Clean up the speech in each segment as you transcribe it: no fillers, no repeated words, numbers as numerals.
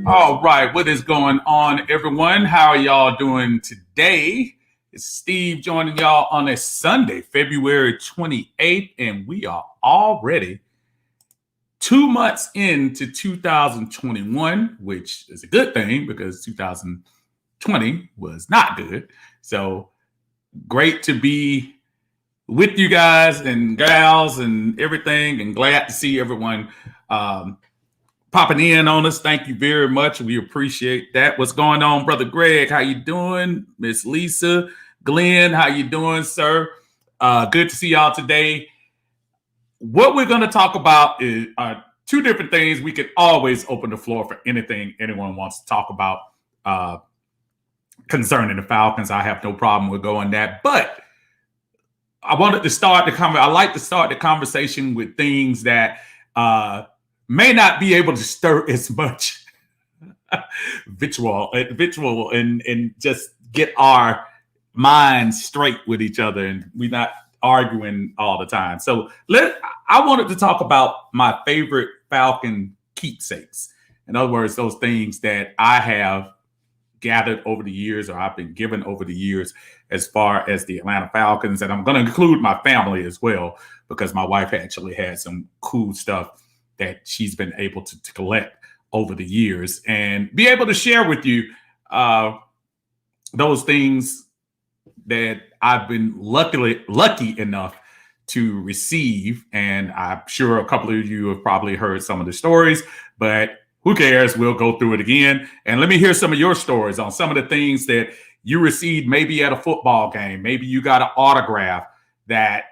All right, what is going on, everyone? How are y'all doing today? It's Steve joining y'all on a Sunday, February 28th, and we are already 2 months into 2021, which is a good thing because 2020 was not good. So great to be with you guys and gals and everything, and glad to see everyone popping in on us. Thank you very much. We appreciate that. What's going on, Brother Greg? How you doing? Miss Lisa, Glenn, how you doing, sir? Good to see y'all today. What we're going to talk about is two different things. We could always open the floor for anything anyone wants to talk about concerning the Falcons. I have no problem with going that. But I wanted to start I like to start the conversation with things that may not be able to stir as much vitriol and just get our minds straight with each other, and we're not arguing all the time. So I wanted to talk about my favorite Falcon keepsakes. In other words, those things that I have gathered over the years, or I've been given over the years, as far as the Atlanta Falcons. And I'm going to include my family as well, because my wife actually had some cool stuff that she's been able to collect over the years and be able to share with you those things that I've been lucky enough to receive. And I'm sure a couple of you have probably heard some of the stories, but who cares? We'll go through it again. And let me hear some of your stories on some of the things that you received maybe at a football game. Maybe you got an autograph that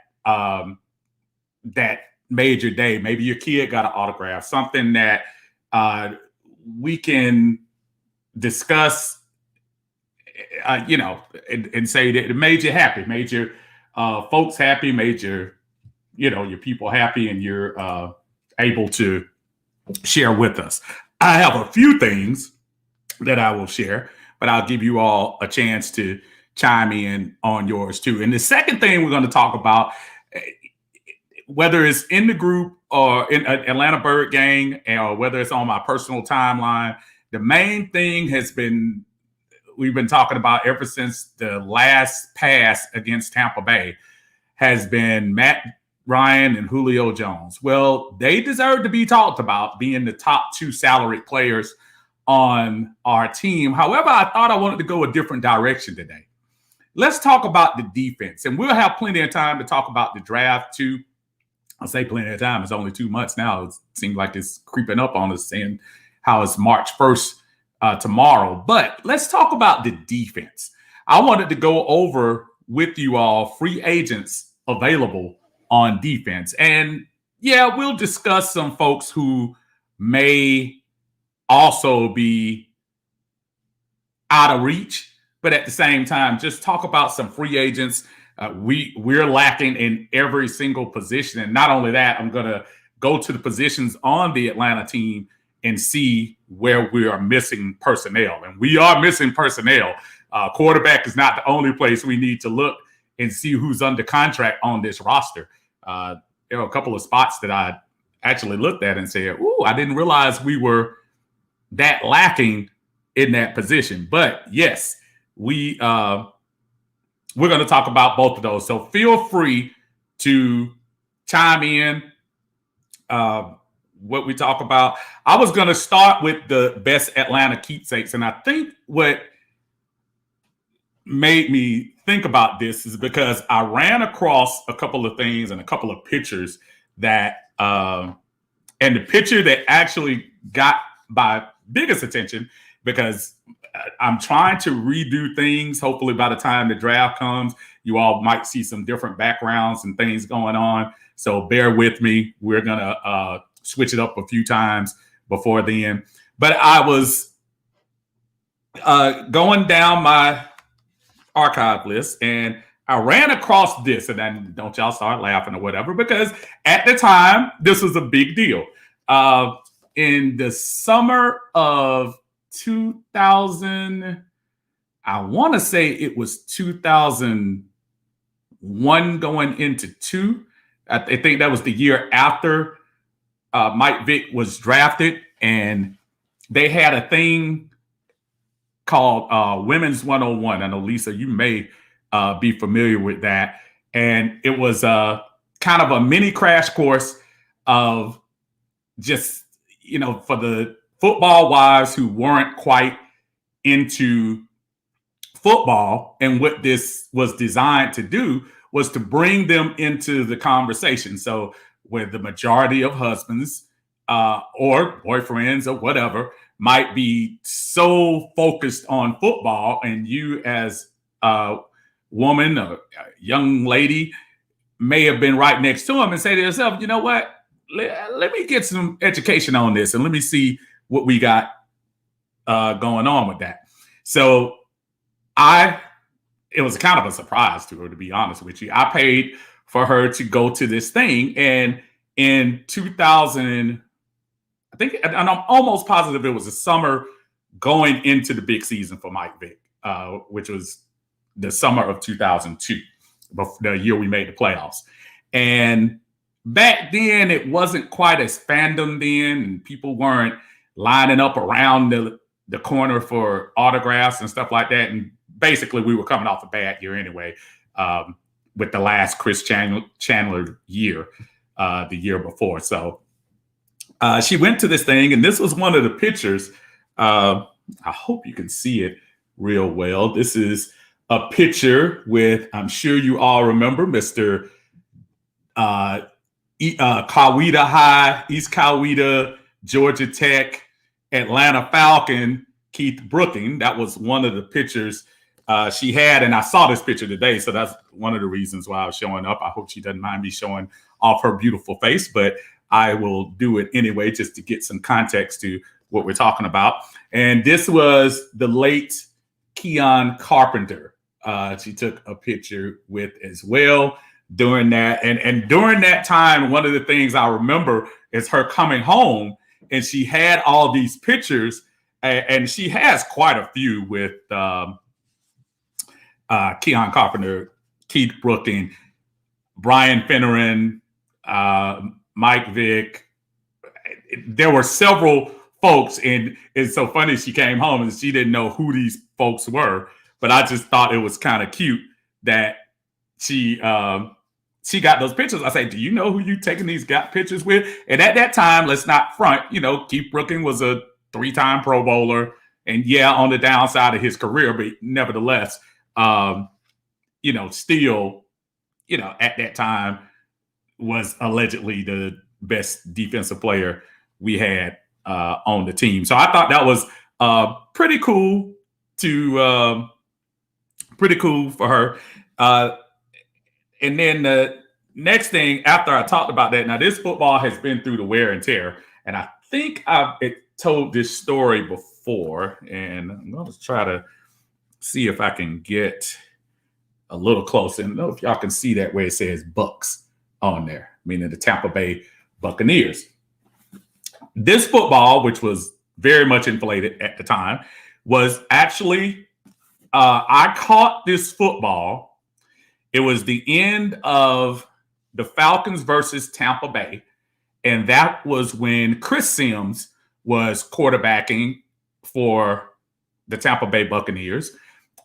that made your day. Maybe your kid got an autograph, something that we can discuss, and say that it made you happy, made your folks happy, made your people happy, and you're able to share with us. I have a few things that I will share, but I'll give you all a chance to chime in on yours too. And the second thing we're going to talk about, whether it's in the group or in Atlanta Bird Gang, or whether it's on my personal timeline, the main thing we've been talking about ever since the last pass against Tampa Bay has been Matt Ryan and Julio Jones. Well, they deserve to be talked about, being the top two salaried players on our team. However, I thought I wanted to go a different direction today. Let's talk about the defense, and we'll have plenty of time to talk about the draft too. I'll say plenty of time. It's only 2 months now. It seems like it's creeping up on us, saying how it's March 1st tomorrow. But let's talk about the defense. I wanted to go over with you all free agents available on defense. And yeah, we'll discuss some folks who may also be out of reach, but at the same time, just talk about some free agents. We're lacking in every single position, and not only that, I'm going to go to the positions on the Atlanta team and see where we are missing personnel, and we are missing personnel. Quarterback is not the only place we need to look and see who's under contract on this roster. There are a couple of spots that I actually looked at and said, "Ooh, I didn't realize we were that lacking in that position." But yes, we're going to talk about both of those. So feel free to chime in what we talk about. I was going to start with the best Atlanta keepsakes, and I think what made me think about this is because I ran across a couple of things and a couple of pictures that, and the picture that actually got my biggest attention, because I'm trying to redo things. Hopefully by the time the draft comes, you all might see some different backgrounds and things going on. So bear with me. We're going to switch it up a few times before then. But I was going down my archive list and I ran across this, and then don't y'all start laughing or whatever, because at the time, this was a big deal. In the summer of 2000, I want to say it was 2001 going into 2. I think that was the year after Mike Vick was drafted, and they had a thing called Women's 101. I know, Lisa, you may be familiar with that. And it was kind of a mini crash course of just, for the football wives who weren't quite into football. And what this was designed to do was to bring them into the conversation. So where the majority of husbands or boyfriends or whatever might be so focused on football, and you as a woman, a young lady, may have been right next to them and say to yourself, you know what? Let me get some education on this and let me see what we got going on with that. So it was kind of a surprise to her, to be honest with you. I paid for her to go to this thing. And in 2000, I think, and I'm almost positive it was a summer going into the big season for Mike Vick, which was the summer of 2002, the year we made the playoffs. And back then, it wasn't quite as fandom then, and people weren't lining up around the corner for autographs and stuff like that. And basically, we were coming off a bad year anyway, with the last Chris Chandler year, the year before. So she went to this thing, and this was one of the pictures. I hope you can see it real well. This is a picture with, I'm sure you all remember, Mr. Coweta High, East Coweta, Georgia Tech, Atlanta Falcon, Keith Brooking. That was one of the pictures she had, and I saw this picture today, so that's one of the reasons why I was showing up. I hope she doesn't mind me showing off her beautiful face, but I will do it anyway just to get some context to what we're talking about. And this was the late Keon Carpenter. She took a picture with as well during that. And during that time, one of the things I remember is her coming home, and she had all these pictures, and she has quite a few with Keon Carpenter, Keith Brooking, Brian Finneran, Mike Vick. There were several folks, and it's so funny. She came home and she didn't know who these folks were, but I just thought it was kind of cute that she got those pictures. I say, do you know who you taking these pictures with? And at that time, let's not front, Keith Brooking was a 3-time Pro Bowler, and yeah, on the downside of his career, but nevertheless, still, at that time was allegedly the best defensive player we had on the team. So I thought that was pretty cool for her. And then the next thing after I talked about that, now this football has been through the wear and tear, and I think told this story before, and I'm going to try to see if I can get a little closer. And I don't know if y'all can see that where it says Bucks on there, meaning the Tampa Bay Buccaneers. This football, which was very much inflated at the time, was actually, I caught this football. It was the end of the Falcons versus Tampa Bay. And that was when Chris Sims was quarterbacking for the Tampa Bay Buccaneers.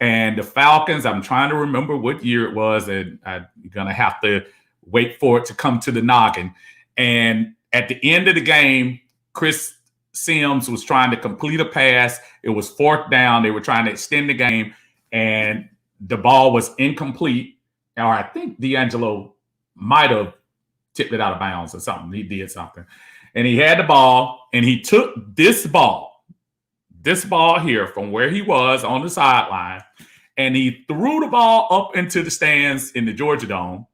And the Falcons, I'm trying to remember what year it was, and I'm going to have to wait for it to come to the noggin. And at the end of the game, Chris Sims was trying to complete a pass. It was 4th down. They were trying to extend the game, and the ball was incomplete. Or I think D'Angelo might have tipped it out of bounds or something. He did something. And he had the ball, and he took this ball here from where he was on the sideline, and he threw the ball up into the stands in the Georgia Dome.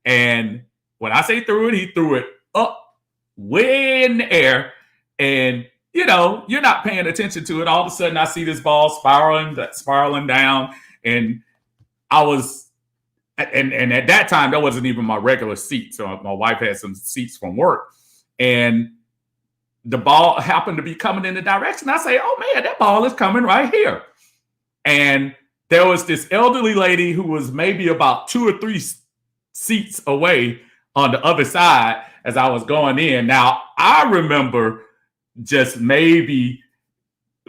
And when I say threw it, he threw it up way in the air. And, you know, you're not paying attention to it. All of a sudden, I see this ball spiraling down. And I was, and at that time, that wasn't even my regular seat. So my wife had some seats from work. And the ball happened to be coming in the direction. I say, oh, man, that ball is coming right here. And there was this elderly lady who was maybe about 2 or 3 seats away on the other side as I was going in. Now, I remember just maybe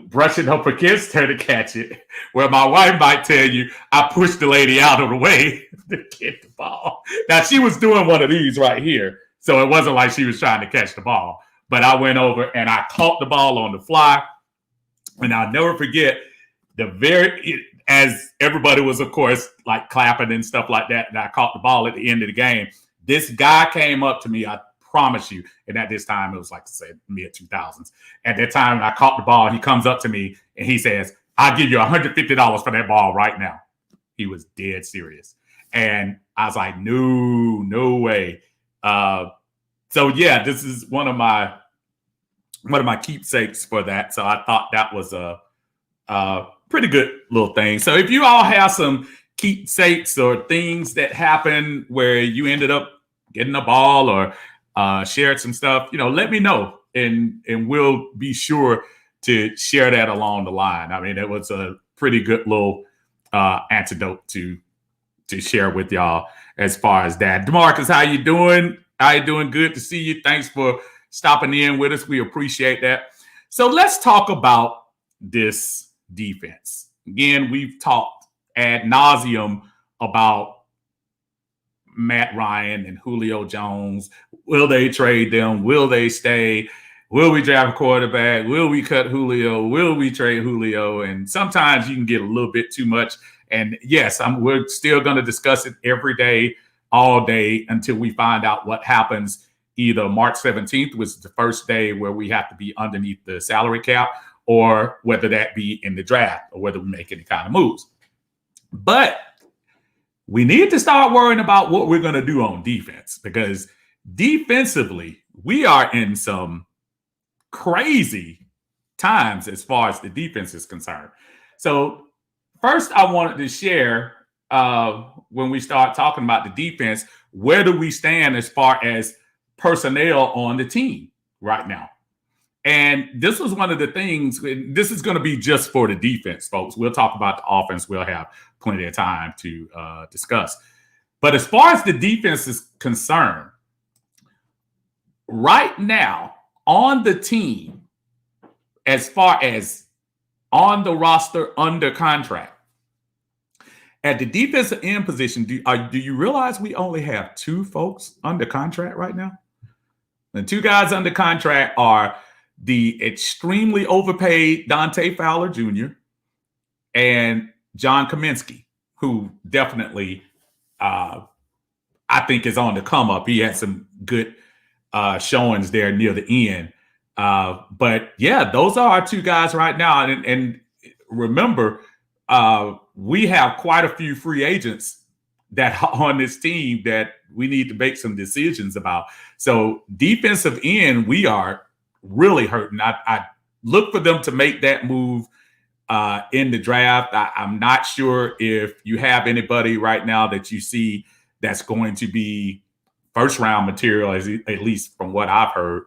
brushing up against her to catch it, where my wife might tell you I pushed the lady out of the way to get the ball. Now, she was doing one of these right here, so it wasn't like she was trying to catch the ball. But I went over and I caught the ball on the fly. And I'll never forget as everybody was, of course, like clapping and stuff like that, and I caught the ball at the end of the game. This guy came up to me, I promise you, and at this time, it was like, say, mid-2000s. At that time, I caught the ball, he comes up to me, and he says, I'll give you $150 for that ball right now. He was dead serious. And I was like, no way. So, yeah, this is one of my keepsakes for that. So I thought that was a pretty good little thing. So if you all have some keepsakes or things that happen where you ended up getting a ball or shared some stuff, let me know, and we'll be sure to share that along the line. I mean, it was a pretty good little antidote to share with y'all as far as that. DeMarcus, how you doing? How you doing? Good to see you. Thanks for stopping in with us. We appreciate that. So let's talk about this defense. Again, we've talked ad nauseum about Matt Ryan and Julio Jones. Will they trade them? Will they stay? Will we draft a quarterback? Will we cut Julio? Will we trade Julio? And sometimes you can get a little bit too much. And yes, we're still going to discuss it every day, all day, until we find out what happens. Either March 17th, which is the first day where we have to be underneath the salary cap, or whether that be in the draft, or whether we make any kind of moves. But we need to start worrying about what we're going to do on defense, because defensively, we are in some crazy times as far as the defense is concerned. So first, I wanted to share, when we start talking about the defense, where do we stand as far as personnel on the team right now? And this was one of the things. This is going to be just for the defense, folks. We'll talk about the offense. We'll have plenty of time to discuss. But as far as the defense is concerned, right now on the team, as far as on the roster under contract, at the defensive end position, do you realize we only have 2 folks under contract right now? The 2 guys under contract are the extremely overpaid Dante Fowler Jr. and John Kaminsky, who definitely, I think, is on the come up. He had some good showings there near the end. But yeah, those are our 2 guys right now. And remember, we have quite a few free agents that on this team that we need to make some decisions about. So defensive end, we are really hurting. I look for them to make that move in the draft. I'm not sure if you have anybody right now that you see that's going to be first round material, at least from what I've heard.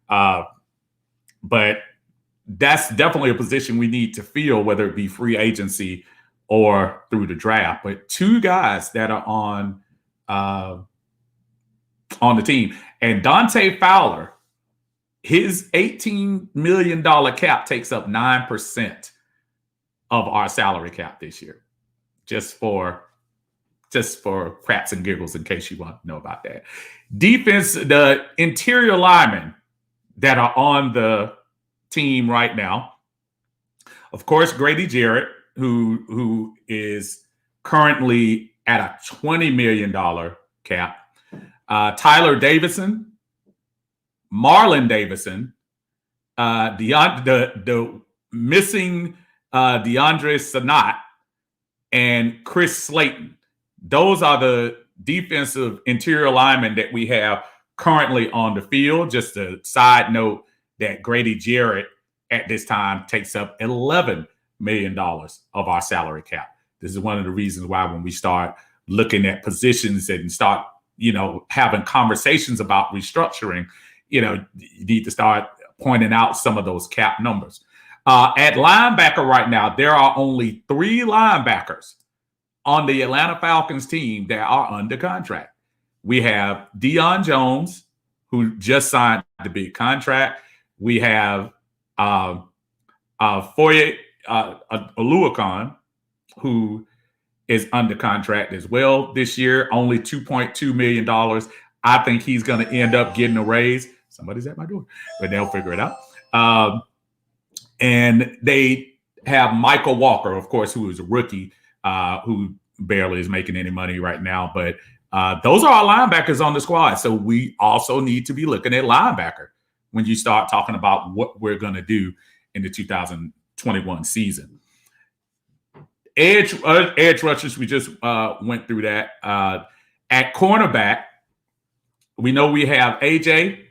But that's definitely a position we need to fill, whether it be free agency or through the draft. But two guys that are on the team, and Dante Fowler, his $18 million cap takes up 9% of our salary cap this year, just for craps and giggles, in case you want to know about that. Defense, the interior linemen that are on the team right now, of course, Grady Jarrett, who is currently at a $20 million cap. Tyler Davison, Marlon Davison, the missing DeAndre Sanat, and Chris Slayton. Those are the defensive interior linemen that we have currently on the field. Just a side note that Grady Jarrett at this time takes up $11 million of our salary cap. This is one of the reasons why when we start looking at positions and start, having conversations about restructuring, you need to start pointing out some of those cap numbers. At linebacker right now, there are only 3 linebackers on the Atlanta Falcons team that are under contract. We have Deion Jones, who just signed the big contract. We have Foye Oluokun, who is under contract as well this year, only $2.2 million. I think he's going to end up getting a raise. Somebody's at my door, but they'll figure it out. And they have Michael Walker, of course, who is a rookie, who barely is making any money right now. But those are our linebackers on the squad. So we also need to be looking at linebacker when you start talking about what we're going to do in the 2021 season. Edge rushers, we just went through that. At cornerback, we know we have AJ.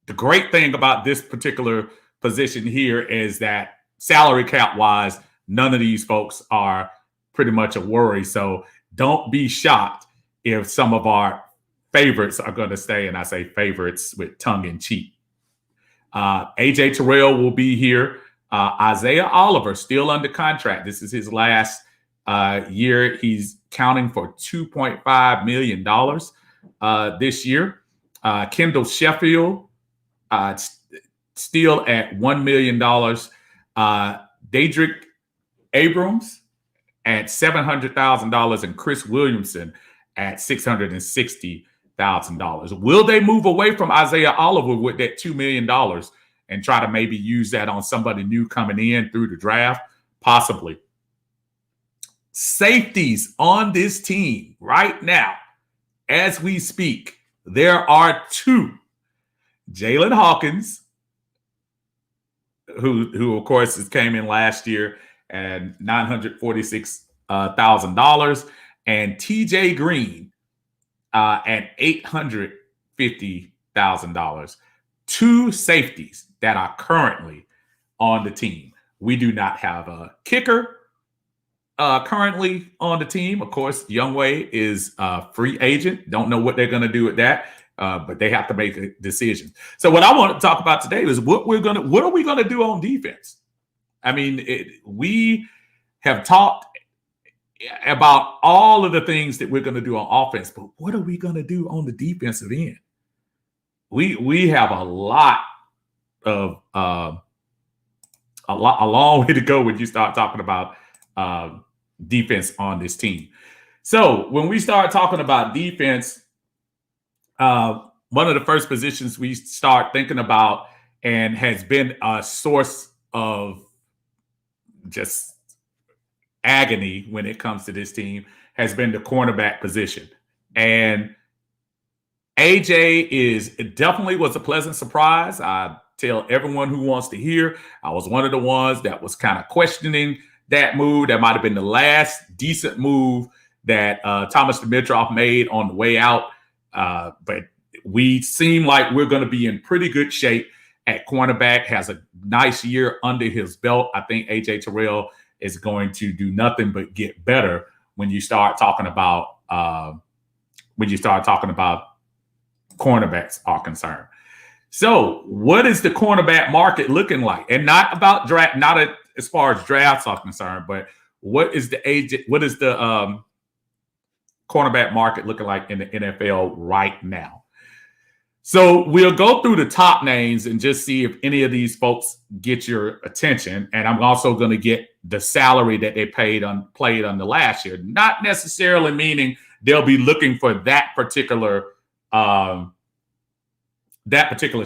The great thing about this particular position here is that salary cap wise, none of these folks are pretty much a worry. So don't be shocked if some of our favorites are going to stay, and I say favorites with tongue in cheek. AJ Terrell will be here. Isaiah Oliver still under contract. This is his last year. He's counting for $2.5 million this year. Kendall Sheffield still at $1 million. Daedric Abrams at $700,000 and Chris Williamson at $660,000. Will they move away from Isaiah Oliver with that $2 million and try to maybe use that on somebody new coming in through the draft? Possibly. Safeties on this team right now, as we speak, there are 2. Jalen Hawkins, who of course came in last year at $946,000, and TJ Green at $850,000. 2 safeties that are currently on the team. We do not have a kicker currently on the team. Of course, Youngway is a free agent. Don't know what they're going to do with that, but they have to make a decision. So what I want to talk about today is what are we going to do on defense? I mean, we have talked about all of the things that we're going to do on offense, but what are we going to do on the defensive end? We have a lot of a long way to go when you start talking about defense on this team. So when we start talking about defense, one of the first positions we start thinking about and has been a source of just agony when it comes to this team has been the cornerback position. And AJ definitely was a pleasant surprise. I tell everyone who wants to hear, I was one of the ones that was kind of questioning that move. That might have been the last decent move that Thomas Dimitroff made on the way out. But we seem like we're going to be in pretty good shape at cornerback, has a nice year under his belt. I think A.J. Terrell is going to do nothing but get better when you start talking about cornerbacks are concerned. So, what is the cornerback market looking like? And not about draft, not as far as drafts are concerned, but what is the cornerback market looking like in the NFL right now? So we'll go through the top names and just see if any of these folks get your attention. And I'm also going to get the salary that they played on the last year. Not necessarily meaning they'll be looking for that particular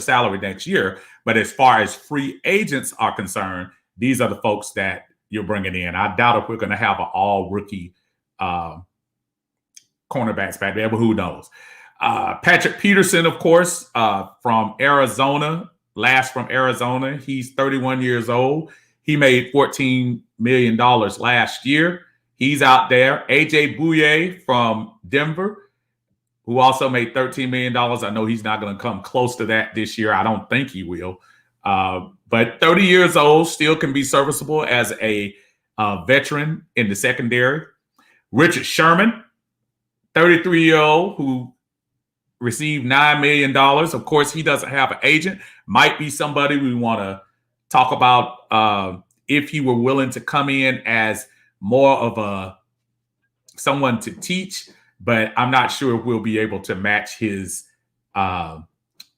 salary next year. But as far as free agents are concerned, these are the folks that you're bringing in. I doubt if we're going to have an all rookie cornerbacks back there, but who knows? Patrick Peterson, of course, from Arizona, He's 31 years old. He made $14 million last year. He's out there. AJ Bouye from Denver, who also made $13 million. I know he's not going to come close to that this year. I don't think he will. But 30 years old, still can be serviceable as a veteran in the secondary. Richard Sherman, 33-year-old, who received $9 million. Of course, he doesn't have an agent. Might be somebody we want to talk about if he were willing to come in as more of someone to teach, but I'm not sure if we'll be able to match his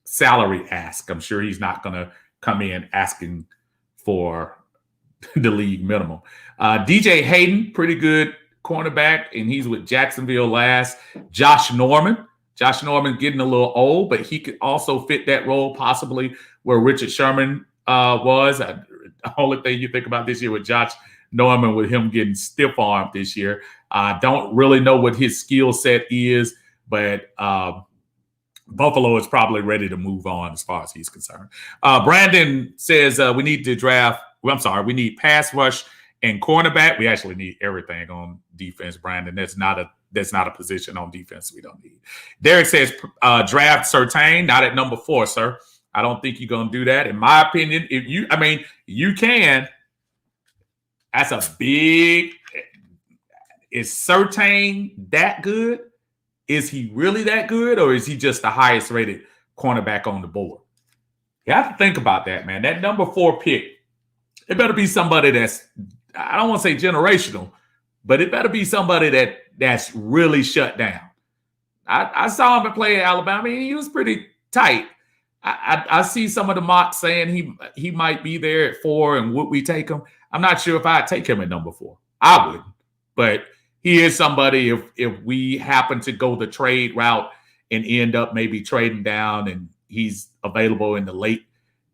salary ask. I'm sure he's not going to come in asking for the league minimum. DJ Hayden, pretty good cornerback, and he's with Jacksonville last. Josh Norman getting a little old, but he could also fit that role possibly where Richard Sherman was. The only thing you think about this year with Josh Norman, with him getting stiff-armed this year. I don't really know what his skill set is, but Buffalo is probably ready to move on as far as he's concerned. Brandon says we need pass rush and cornerback. We actually need everything on defense, Brandon. That's not a position on defense we don't need. Derek says draft Surtain, not at number 4, sir. I don't think you're going to do that. In my opinion, you can. That's a big. Is Surtain that good? Is he really that good, or is he just the highest rated cornerback on the board? You have to think about that, man. That number 4 pick, it better be somebody that's, I don't want to say generational, but it better be somebody that's really shut down. I saw him play at Alabama. He was pretty tight. I see some of the mocks saying he might be there at 4, and would we take him? I'm not sure if I'd take him at number 4. I wouldn't, but he is somebody if we happen to go the trade route and end up maybe trading down and he's available in the late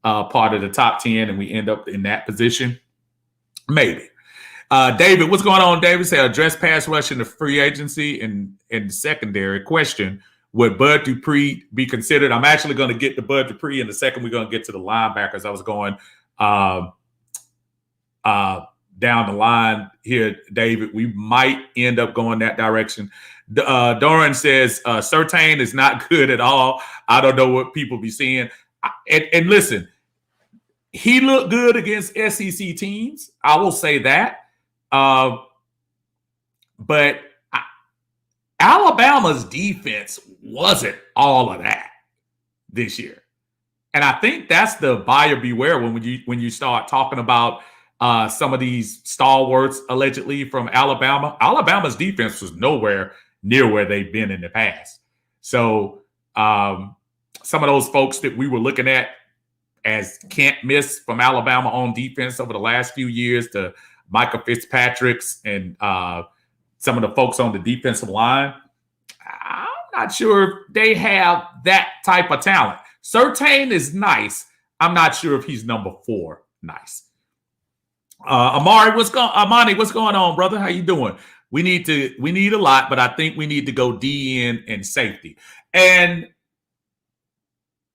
part of the top 10 and we end up in that position, maybe. David, what's going on, David? Say address pass rush in the free agency and the secondary. Question, would Bud Dupree be considered? I'm actually going to get to Bud Dupree in a second. We're going to get to the linebackers. I was going down the line here, David. We might end up going that direction. Doran says Surtain is not good at all. I don't know what people be seeing. And listen, he looked good against SEC teams. I will say that. But Alabama's defense wasn't all of that this year. And I think that's the buyer beware when you start talking about some of these stalwarts allegedly from Alabama. Alabama's defense was nowhere near where they've been in the past. So some of those folks that we were looking at as can't miss from Alabama on defense over the last few years, to Micah Fitzpatrick's and some of the folks on the defensive line, I'm not sure if they have that type of talent. Surtain is nice. I'm not sure if he's number 4 nice. Amani, what's going on, brother? How you doing? We need a lot, but I think we need to go DN and safety. And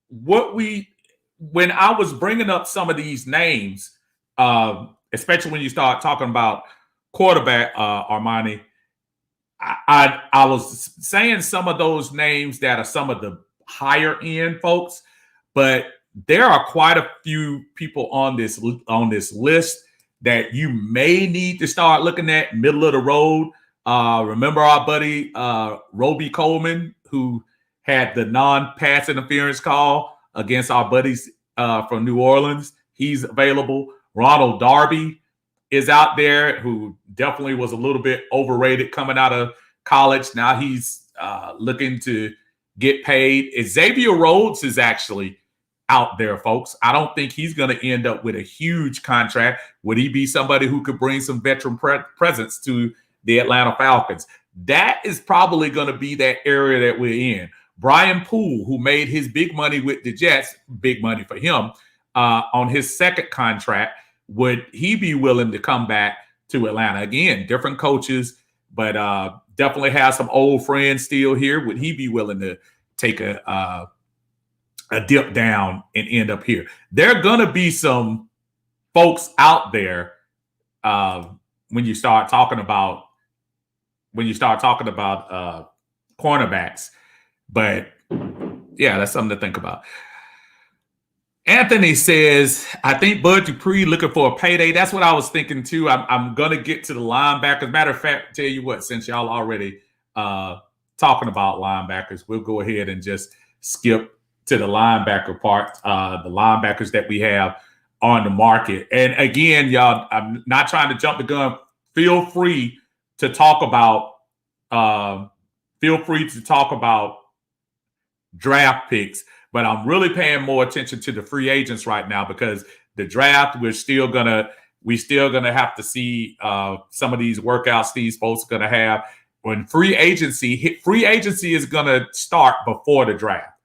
when I was bringing up some of these names, especially when you start talking about quarterback, Armani, I was saying some of those names that are some of the higher end folks, but there are quite a few people on this list that you may need to start looking at middle of the road. Remember our buddy Roby Coleman, who had the non-pass interference call against our buddies from New Orleans. He's available. Ronald Darby is out there, who definitely was a little bit overrated coming out of college. Now he's looking to get paid. Xavier Rhodes is actually out there, folks. I don't think he's going to end up with a huge contract. Would he be somebody who could bring some veteran presence to the Atlanta Falcons? That is probably going to be that area that we're in. Brian Poole, who made his big money with the Jets, big money for him, on his second contract, would he be willing to come back to Atlanta? Again, different coaches, but definitely has some old friends still here. Would he be willing to take a dip down and end up here? There are going to be some folks out there when you start talking about cornerbacks. But yeah, that's something to think about. Anthony says, I think Bud Dupree looking for a payday. That's what I was thinking too. I'm going to get to the linebackers. Matter of fact, tell you what, since y'all already talking about linebackers, we'll go ahead and just skip to the linebacker part, the linebackers that we have on the market. And again, y'all, I'm not trying to jump the gun. Feel free to talk about draft picks, but I'm really paying more attention to the free agents right now, because the draft, we're still gonna have to see some of these workouts these folks are gonna have. When free agency is gonna start before the draft.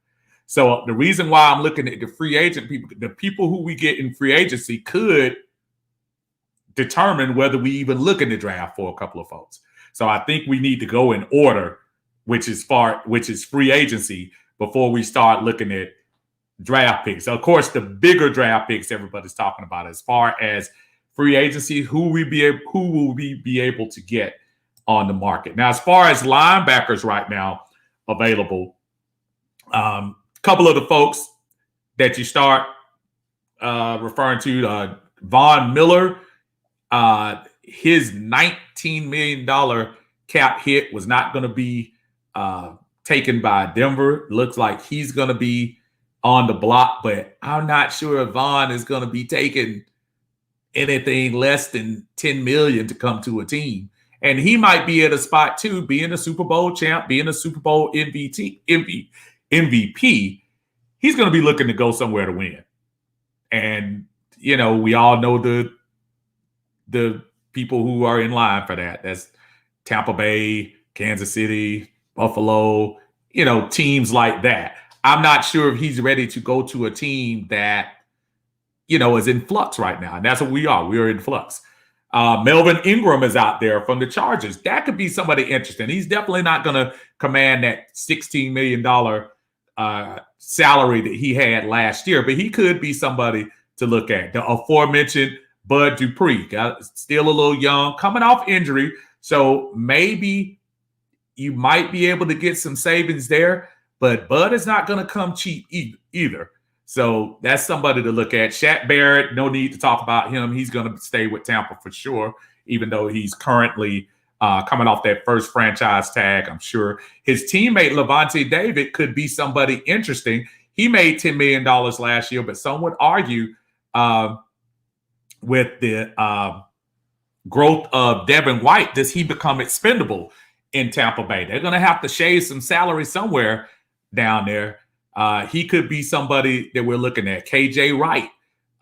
So the reason why I'm looking at the free agent people, the people who we get in free agency, could determine whether we even look in the draft for a couple of folks. So I think we need to go in order, which is free agency, before we start looking at draft picks. Of course, the bigger draft picks everybody's talking about, as far as free agency, who will we be able to get on the market. Now, as far as linebackers right now available, couple of the folks that you start referring to, Von Miller, his $19 million cap hit was not going to be taken by Denver. Looks like he's going to be on the block, but I'm not sure if Von is going to be taking anything less than $10 million to come to a team. And he might be at a spot too, being a Super Bowl champ, being a Super Bowl MVP. He's going to be looking to go somewhere to win. And, you know, we all know the people who are in line for that. That's Tampa Bay, Kansas City, Buffalo, you know, teams like that. I'm not sure if he's ready to go to a team that, you know, is in flux right now. And that's what we are. We are in flux. Melvin Ingram is out there from the Chargers. That could be somebody interesting. He's definitely not going to command that $16 million salary that he had last year, but he could be somebody to look at. The aforementioned Bud Dupree, still a little young, coming off injury. So maybe you might be able to get some savings there, but Bud is not going to come cheap either. So that's somebody to look at. Shaq Barrett, no need to talk about him. He's going to stay with Tampa for sure, even though he's currently coming off that first franchise tag. I'm sure his teammate Levante David could be somebody interesting. He made $10 million last year, but some would argue with the growth of Devin White, does he become expendable in Tampa Bay? They're going to have to shave some salary somewhere down there. He could be somebody that we're looking at. KJ Wright,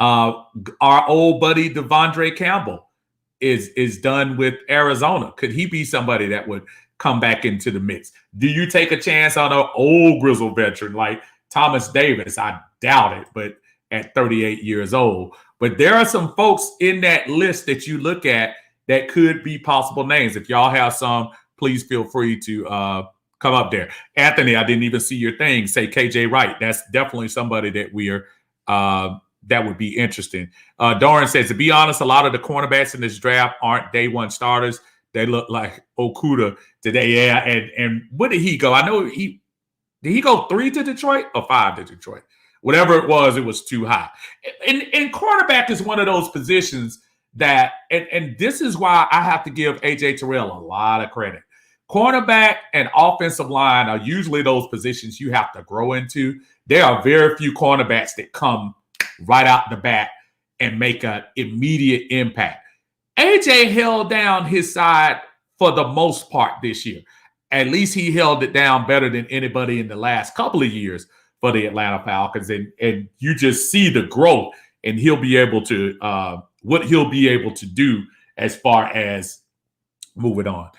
our old buddy Devondre Campbell is done with Arizona. Could he be somebody that would come back into the mix? Do you take a chance on an old grizzled veteran like Thomas Davis? I doubt it, but at 38 years old. But there are some folks in that list that you look at that could be possible names. If y'all have some, please feel free to come up there. Anthony, I didn't even see your thing. Say KJ Wright. That's definitely somebody that we're that would be interesting. Doran says, to be honest, a lot of the cornerbacks in this draft aren't day one starters. They look like Okuda today. Yeah, and where did he go? I know did he go 3 to Detroit or 5 to Detroit? Whatever it was too high. And cornerback is one of those positions that, and this is why I have to give A.J. Terrell a lot of credit. Cornerback and offensive line are usually those positions you have to grow into. There are very few cornerbacks that come right out the bat and make an immediate impact. AJ held down his side for the most part this year. At least he held it down better than anybody in the last couple of years for the Atlanta Falcons. And you just see the growth, and he'll be able to what he'll be able to do as far as moving on.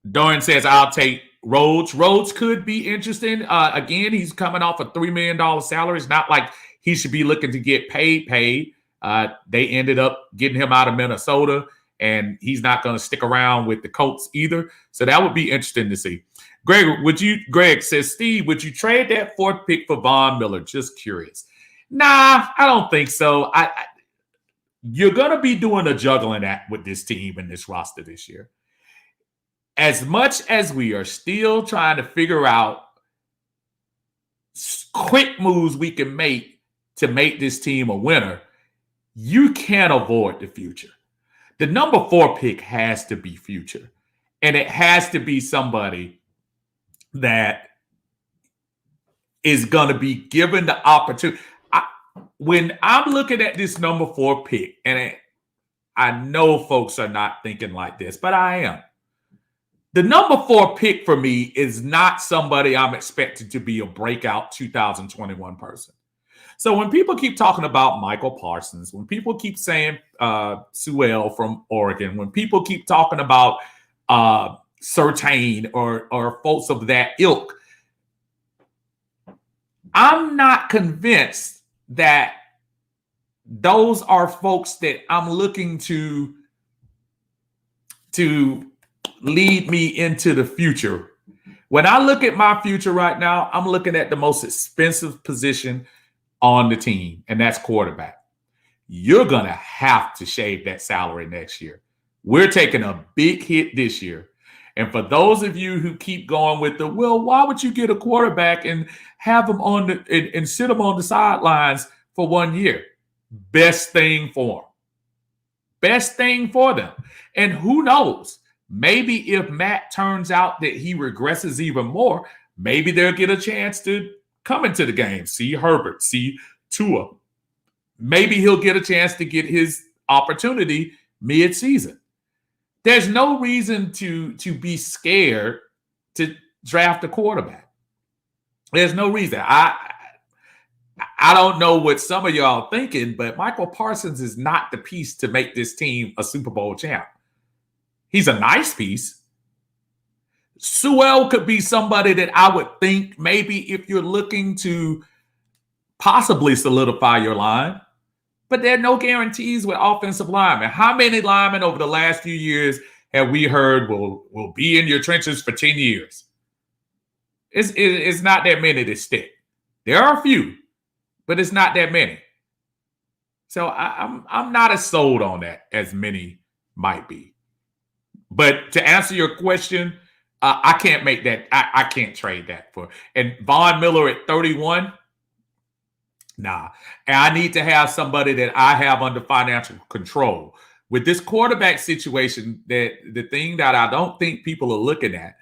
Dorian says, I'll take Rhodes. Rhodes could be interesting. Again, he's coming off a $3 million salary. It's not like he should be looking to get paid. They ended up getting him out of Minnesota, and he's not going to stick around with the Colts either. So that would be interesting to see. Greg says, Steve, would you trade that 4th pick for Von Miller? Just curious. Nah, I don't think so. You're going to be doing a juggling act with this team and this roster this year. As much as we are still trying to figure out quick moves we can make to make this team a winner, you can't avoid the future. The number 4 pick has to be future. And it has to be somebody that is going to be given the opportunity. When I'm looking at this number 4 pick, and I know folks are not thinking like this, but I am. The number 4 pick for me is not somebody I'm expected to be a breakout 2021 person. So when people keep talking about Michael Parsons, when people keep saying Sewell from Oregon, when people keep talking about Surtain or folks of that ilk, I'm not convinced that those are folks that I'm looking to lead me into the future. When I look at my future right now, I'm looking at the most expensive position on the team, and that's quarterback. You're going to have to shave that salary next year. We're taking a big hit this year. And for those of you who keep going with why would you get a quarterback and have them and sit them on the sidelines for 1 year? Best thing for them. Best thing for them. And who knows? Maybe if Matt turns out that he regresses even more, maybe they'll get a chance to come into the game, see Herbert, see Tua. Maybe he'll get a chance to get his opportunity mid-season. There's no reason to be scared to draft a quarterback. There's no reason. I don't know what some of y'all are thinking, but Michael Parsons is not the piece to make this team a Super Bowl champ. He's a nice piece. Sewell could be somebody that I would think maybe if you're looking to possibly solidify your line, but there are no guarantees with offensive linemen. How many linemen over the last few years have we heard will be in your trenches for 10 years? It's not that many that stick. There are a few, but it's not that many. So I'm not as sold on that as many might be. But to answer your question, I can't make that. I can't trade that for. And Von Miller at 31, nah. And I need to have somebody that I have under financial control. With this quarterback situation, that the thing that I don't think people are looking at,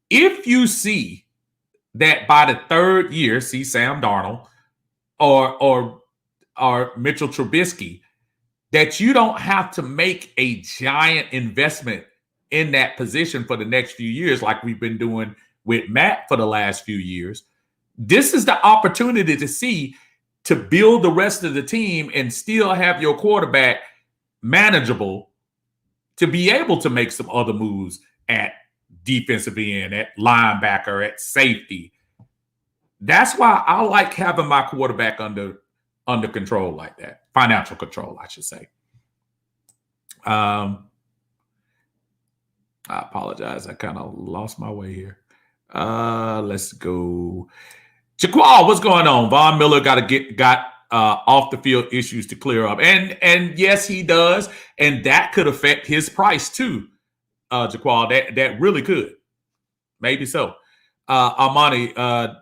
if you see that by the 3rd year, see Sam Darnold or Mitchell Trubisky, that you don't have to make a giant investment in that position for the next few years like we've been doing with Matt for the last few years. This is the opportunity to build the rest of the team and still have your quarterback manageable to be able to make some other moves at defensive end, at linebacker, at safety. That's why I like having my quarterback under control like that. Financial control, I should say. I apologize. I kind of lost my way here. Let's go. Jaqual, what's going on? Von Miller got off the field issues to clear up. And yes, he does. And that could affect his price too, Jaqual. That really could. Maybe so. Armani,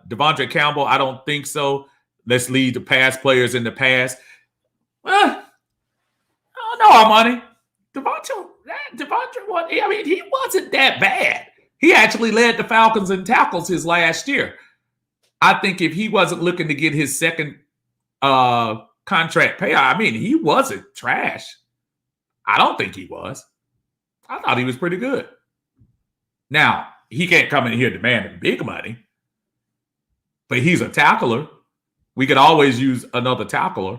Devondre Campbell, I don't think so. Let's lead the past players in the past. I don't know, Armani. Devondre, I mean, he wasn't that bad. He actually led the Falcons in tackles his last year. I think if he wasn't looking to get his second contract payout, I mean, he wasn't trash. I don't think he was. I thought he was pretty good. Now, he can't come in here demanding big money, but he's a tackler. We could always use another tackler.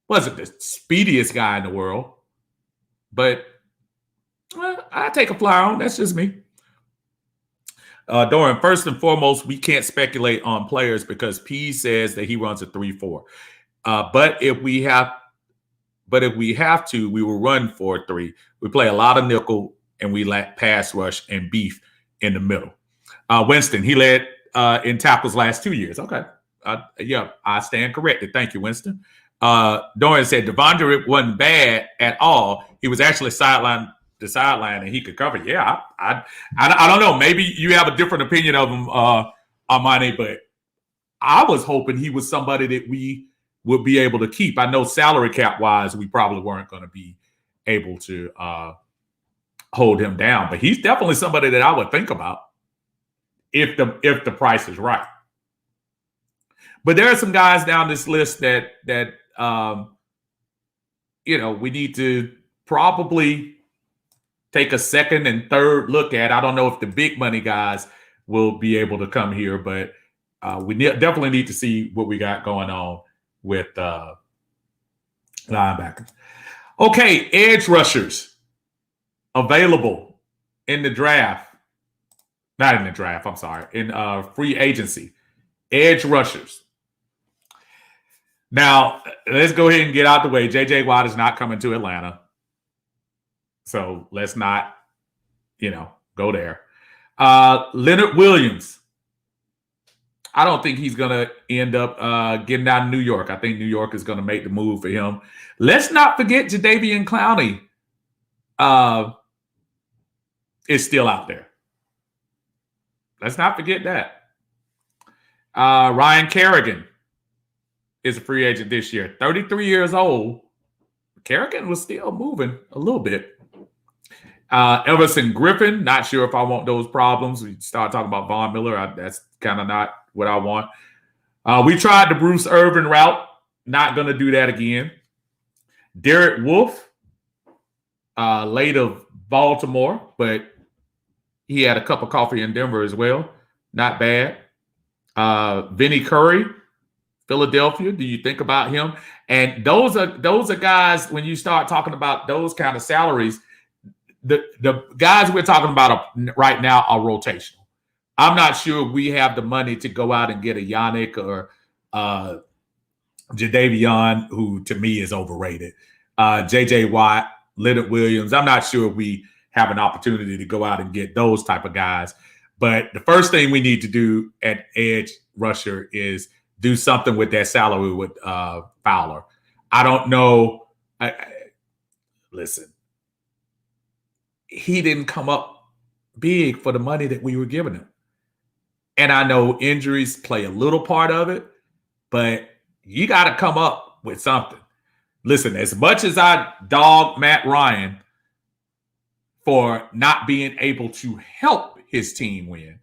Wasn't the speediest guy in the world, but I take a flyer on. That's just me. Doran, first and foremost, we can't speculate on players because P says that he runs a 3-4. But if we have to, we will run 4-3. We play a lot of nickel and we lack pass rush and beef in the middle. Winston, he led in tackles last 2 years. Okay. Yeah, I stand corrected. Thank you, Winston. Doran said Devondre wasn't bad at all. He was actually sideline and he could cover. Yeah, I don't know. Maybe you have a different opinion of him, Armani, but I was hoping he was somebody that we would be able to keep. I know salary cap wise, we probably weren't going to be able to hold him down, but he's definitely somebody that I would think about if the price is right. But there are some guys down this list that we need to probably take a second and third look at. I don't know if the big money guys will be able to come here, but we definitely need to see what we got going on with linebackers. Okay, edge rushers available in the draft. Not in the draft, I'm sorry. In free agency. Edge rushers. Now, let's go ahead and get out the way. J.J. Watt is not coming to Atlanta. So let's not, go there. Leonard Williams. I don't think he's going to end up getting out of New York. I think New York is going to make the move for him. Let's not forget Jadeveon Clowney is still out there. Let's not forget that. Ryan Kerrigan is a free agent this year. 33 years old. Kerrigan was still moving a little bit. Everson Griffin, not sure if I want those problems. We start talking about Von Miller. That's kind of not what I want. We tried the Bruce Irvin route. Not going to do that again. Derek Wolfe, late of Baltimore, but he had a cup of coffee in Denver as well. Not bad. Vinny Curry, Philadelphia. Do you think about him? And those are guys, when you start talking about those kind of salaries, the guys we're talking about right now are rotational. I'm not sure we have the money to go out and get a Yannick or Jadeveon, who to me is overrated. J.J. Watt, Leonard Williams. I'm not sure we have an opportunity to go out and get those type of guys. But the first thing we need to do at edge rusher is do something with that salary with Fowler. I don't know. Listen, he didn't come up big for the money that we were giving him. And I know injuries play a little part of it, but you got to come up with something. Listen, as much as I dog Matt Ryan for not being able to help his team win,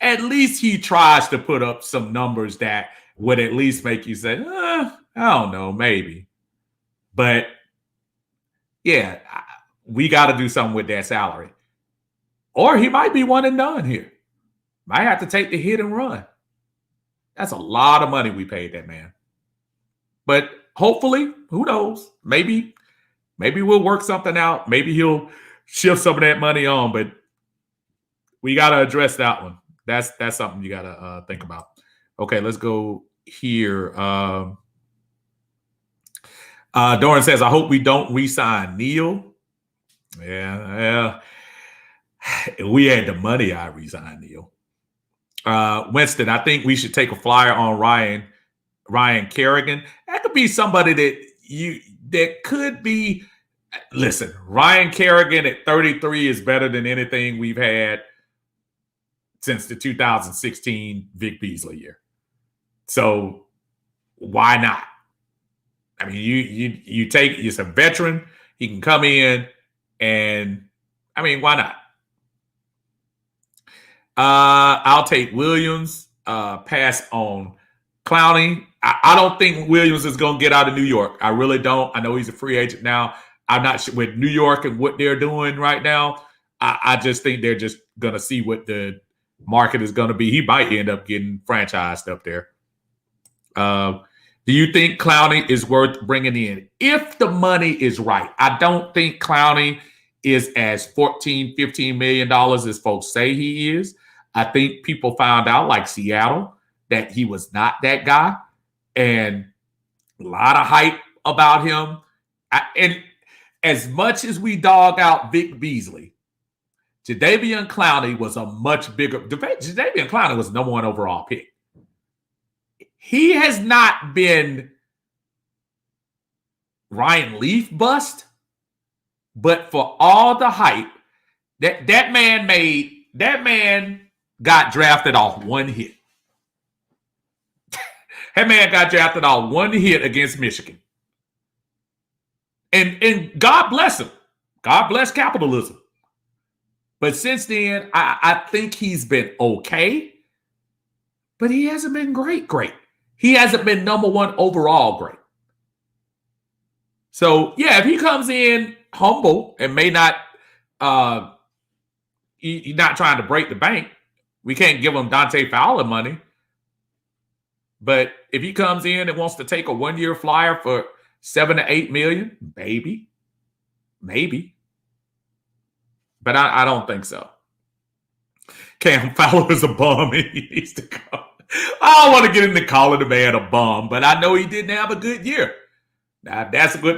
at least he tries to put up some numbers that would at least make you say, I don't know, maybe. But, yeah, we got to do something with that salary. Or he might be one and done here. Might have to take the hit and run. That's a lot of money we paid that man. But hopefully, who knows? Maybe we'll work something out. Maybe he'll shift some of that money on. But we got to address that one. That's something you got to think about. Okay, let's go here. Doran says, I hope we don't re-sign Neal. Yeah. If we had the money, I'd resign Neal. Winston, I think we should take a flyer on Ryan Kerrigan. That could be somebody that could be. Listen, Ryan Kerrigan at 33 is better than anything we've had since the 2016 Vic Beasley year. So why not? I mean, you take, he's a veteran. He can come in and, I mean, why not? I'll take Williams, pass on Clowney. I don't think Williams is going to get out of New York. I really don't. I know he's a free agent now. I'm not sure with New York and what they're doing right now. I just think they're just going to see what the market is going to be. He might end up getting franchised up there. Do you think Clowney is worth bringing in? If the money is right. I don't think Clowney is as $14, $15 million as folks say he is. I think people found out, like Seattle, that he was not that guy. And a lot of hype about him. And as much as we dog out Vic Beasley, Jadeveon Clowney was a much bigger. Jadeveon Clowney was the number 1 overall pick. He has not been Ryan Leaf bust, but for all the hype, that man got drafted off one hit. That man got drafted off one hit against Michigan. And God bless him. God bless capitalism. But since then, I think he's been okay. But he hasn't been great. He hasn't been number 1 overall great. So, yeah, if he comes in humble and may not, he's not trying to break the bank, we can't give him Dante Fowler money. But if he comes in and wants to take a 1-year flyer for $7 to $8 million, maybe. But I don't think so. Cam Fowler is a bum. He needs to go. I don't want to get into calling the man a bum, but I know he didn't have a good year. Now, if that's what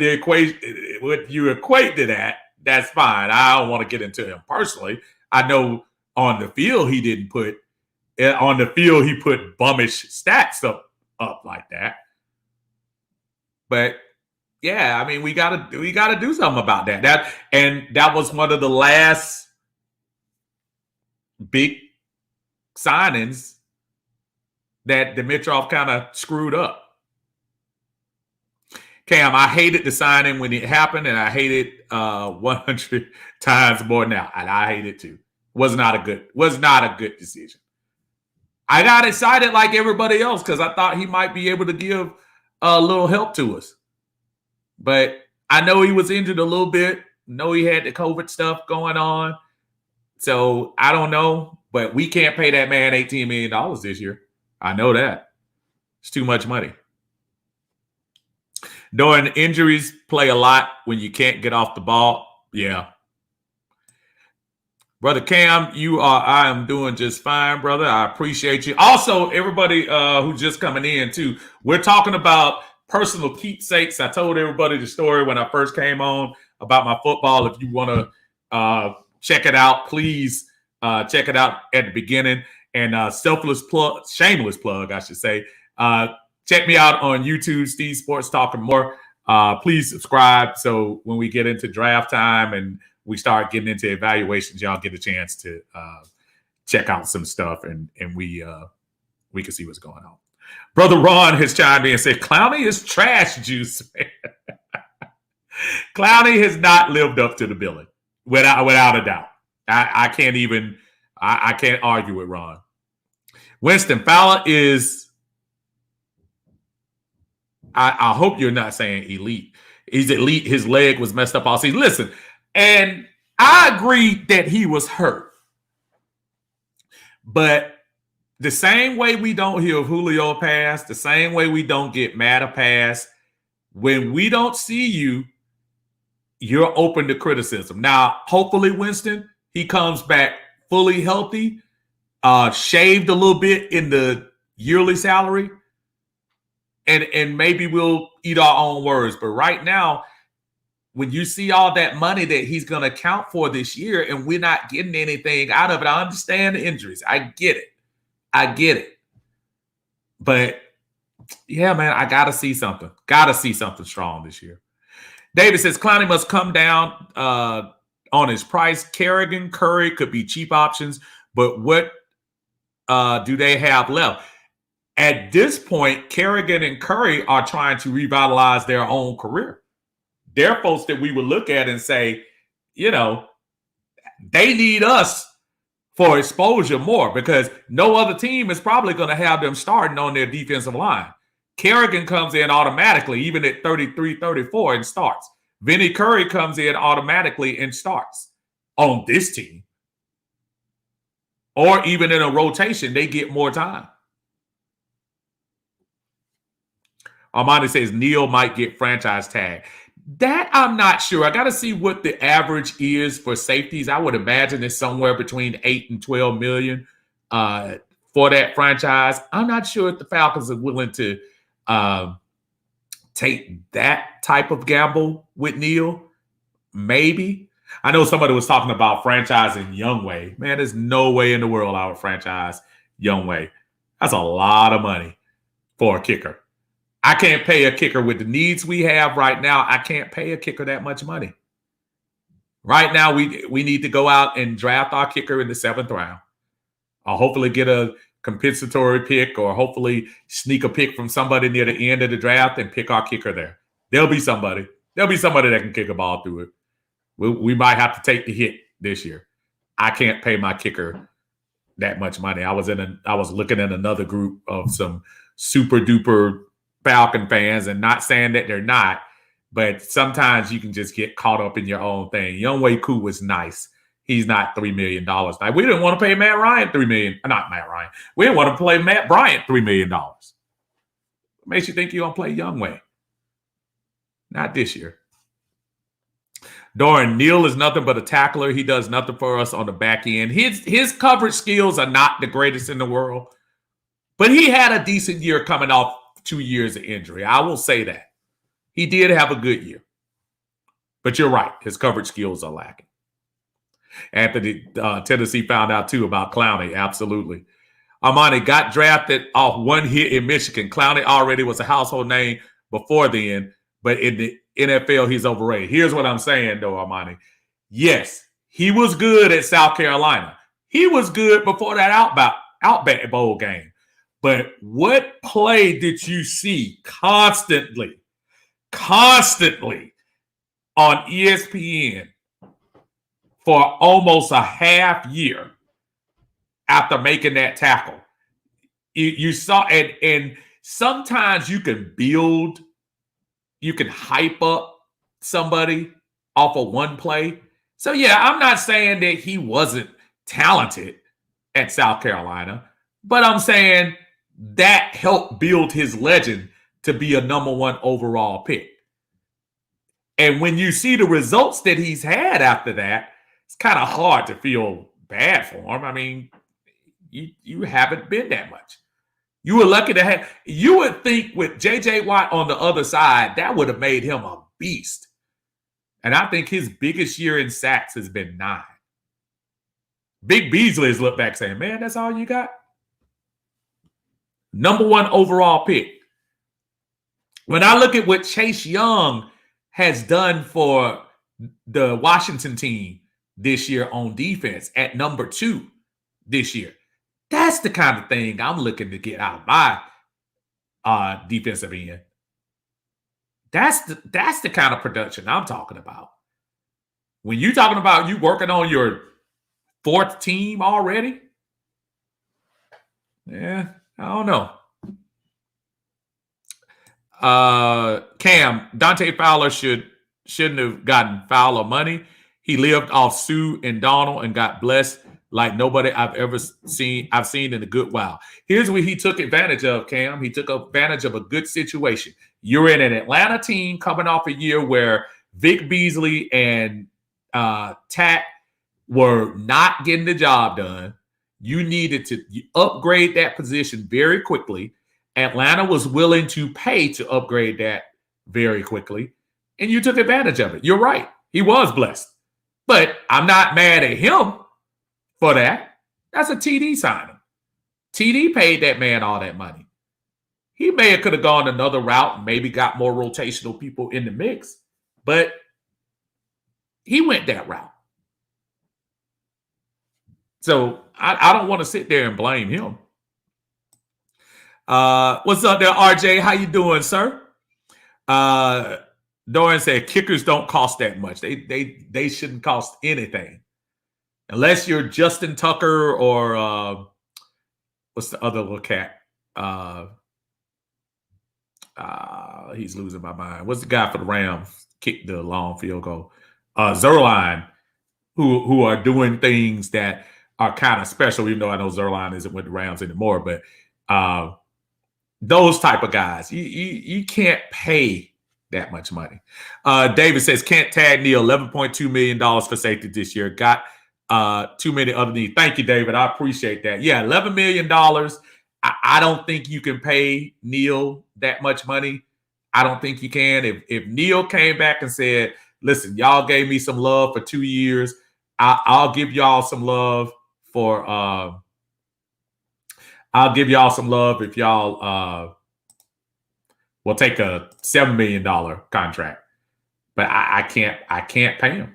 what you equate to that, that's fine. I don't want to get into him personally. I know on the field he didn't put on the field he put bummish stats up like that. But yeah, I mean we gotta do something about that. That was one of the last big signings that Dimitrov kind of screwed up. Cam, I hated the signing when it happened, and I hate it 100 times more now. And I hate it too. Was not a good decision. I got excited like everybody else because I thought he might be able to give a little help to us. But I know he was injured a little bit. Know he had the COVID stuff going on. So I don't know, but we can't pay that man $18 million this year. I know that. It's too much money. Knowing injuries play a lot when you can't get off the ball. Yeah. Brother Cam, I am doing just fine, brother. I appreciate you. Also, everybody who's just coming in too, we're talking about personal keepsakes. I told everybody the story when I first came on about my football. If you want to check it out, please check it out at the beginning. And shameless plug, I should say. Check me out on YouTube, Steve Sports Talking More. Please subscribe so when we get into draft time and we start getting into evaluations, y'all get a chance to check out some stuff and we can see what's going on. Brother Ron has chimed in and said, Clowney is trash juice. Clowney has not lived up to the billing, without a doubt. I can't argue with Ron. Winston Fowler is, I hope you're not saying elite. He's elite. His leg was messed up all season. Listen, and I agree that he was hurt. But the same way we don't hear Julio pass, the same way we don't get Matt a pass, when we don't see you, you're open to criticism. Now, hopefully, Winston, he comes back fully healthy, shaved a little bit in the yearly salary, and maybe we'll eat our own words. But right now, when you see all that money that he's going to count for this year and we're not getting anything out of it, I understand the injuries. I get it. But, yeah, man, I got to see something. Got to see something strong this year. David says, Clowney must come down on his price. Kerrigan, Curry could be cheap options. But what do they have left? At this point, Kerrigan and Curry are trying to revitalize their own career. They're folks that we would look at and say, they need us for exposure more because no other team is probably going to have them starting on their defensive line. Kerrigan comes in automatically, even at 33, 34, and starts. Vinny Curry comes in automatically and starts on this team. Or even in a rotation, they get more time. Armani says Neal might get franchise tag. That I'm not sure. I got to see what the average is for safeties. I would imagine it's somewhere between 8 and 12 million for that franchise. I'm not sure if the Falcons are willing to take that type of gamble with Neal. Maybe. I know somebody was talking about franchising Youngway. Man, there's no way in the world I would franchise Youngway. That's a lot of money for a kicker. I can't pay a kicker with the needs we have right now. I can't pay a kicker that much money. Right now, we need to go out and draft our kicker in the 7th round. Or hopefully get a compensatory pick or hopefully sneak a pick from somebody near the end of the draft and pick our kicker there. There'll be somebody. There'll be somebody that can kick a ball through it. We might have to take the hit this year. I can't pay my kicker that much money. I was looking at another group of some super duper Falcon fans, and not saying that they're not, but sometimes you can just get caught up in your own thing. Youngway Koo was nice. He's not $3 million. Now, we didn't want to pay Matt Ryan $3 million. Not Matt Ryan. We didn't want to play Matt Bryant $3 million. What makes you think you're going to play Youngway? Not this year. Doran, Neal is nothing but a tackler. He does nothing for us on the back end. His coverage skills are not the greatest in the world, but he had a decent year coming off 2 years of injury. I will say that. He did have a good year. But you're right. His coverage skills are lacking. Anthony, Tennessee found out, too, about Clowney. Absolutely. Armani got drafted off one hit in Michigan. Clowney already was a household name before then, but in the NFL, he's overrated. Here's what I'm saying, though, Armani. Yes, he was good at South Carolina. He was good before that Outback Bowl game. But what play did you see constantly on ESPN for almost a half year after making that tackle? You saw, and sometimes you can hype up somebody off of one play. So, yeah, I'm not saying that he wasn't talented at South Carolina, but I'm saying that helped build his legend to be a number 1 overall pick. And when you see the results that he's had after that, it's kind of hard to feel bad for him. I mean, you haven't been that much. You were lucky to have. You would think with J.J. Watt on the other side, that would have made him a beast. And I think his biggest year in sacks has been 9. Big Beasley has looked back saying, man, that's all you got? Number 1 overall pick. When I look at what Chase Young has done for the Washington team this year on defense at number 2 this year, that's the kind of thing I'm looking to get out of my defensive end. That's the kind of production I'm talking about. When you're talking about you working on your 4th team already, yeah, I don't know. Cam, Dante Fowler shouldn't have gotten Fowler money. He lived off Sue and Donald and got blessed like nobody I've ever seen. I've seen in a good while. Here's what he took advantage of, Cam. He took advantage of a good situation. You're in an Atlanta team coming off a year where Vic Beasley and Tack were not getting the job done. You needed to upgrade that position very quickly. Atlanta was willing to pay to upgrade that very quickly, and you took advantage of it. You're right. He was blessed. But I'm not mad at him for that. That's a TD signing. TD paid that man all that money. He could have gone another route and maybe got more rotational people in the mix, but he went that route. So I don't want to sit there and blame him. What's up there, RJ? How you doing, sir? Dorian said kickers don't cost that much. They shouldn't cost anything. Unless you're Justin Tucker or what's the other little cat? He's losing my mind. What's the guy for the Rams? Kicked the long field goal. Zerline, who are doing things that are kind of special, even though I know Zerline isn't with the Rams anymore. But those type of guys, you can't pay that much money. David says, can't tag Neal $11.2 million for safety this year. Got too many other needs. Thank you, David. I appreciate that. Yeah, $11 million. I don't think you can pay Neal that much money. I don't think you can. If Neal came back and said, listen, y'all gave me some love for 2 years, I'll give y'all some love for I'll give y'all some love if y'all will take a $7 million contract. But I can't pay him.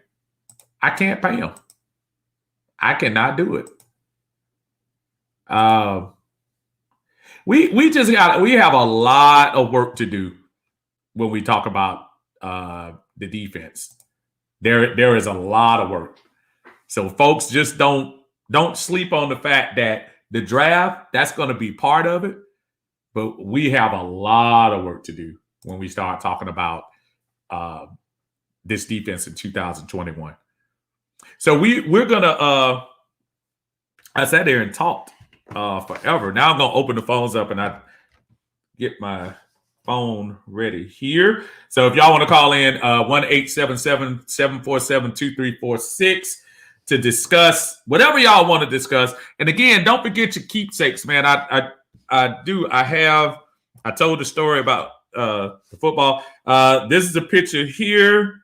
I can't pay him. I cannot do it. We have a lot of work to do when we talk about the defense. There is a lot of work. So folks, just don't sleep on the fact that the draft, that's going to be part of it. But we have a lot of work to do when we start talking about this defense in 2021. So we're gonna I sat there and talked forever. Now I'm gonna open the phones up and I get my phone ready here. So if y'all want to call in 1-877-747-2346 to discuss whatever y'all want to discuss. And again, don't forget your keepsakes, man. I told the story about the football. This is a picture here.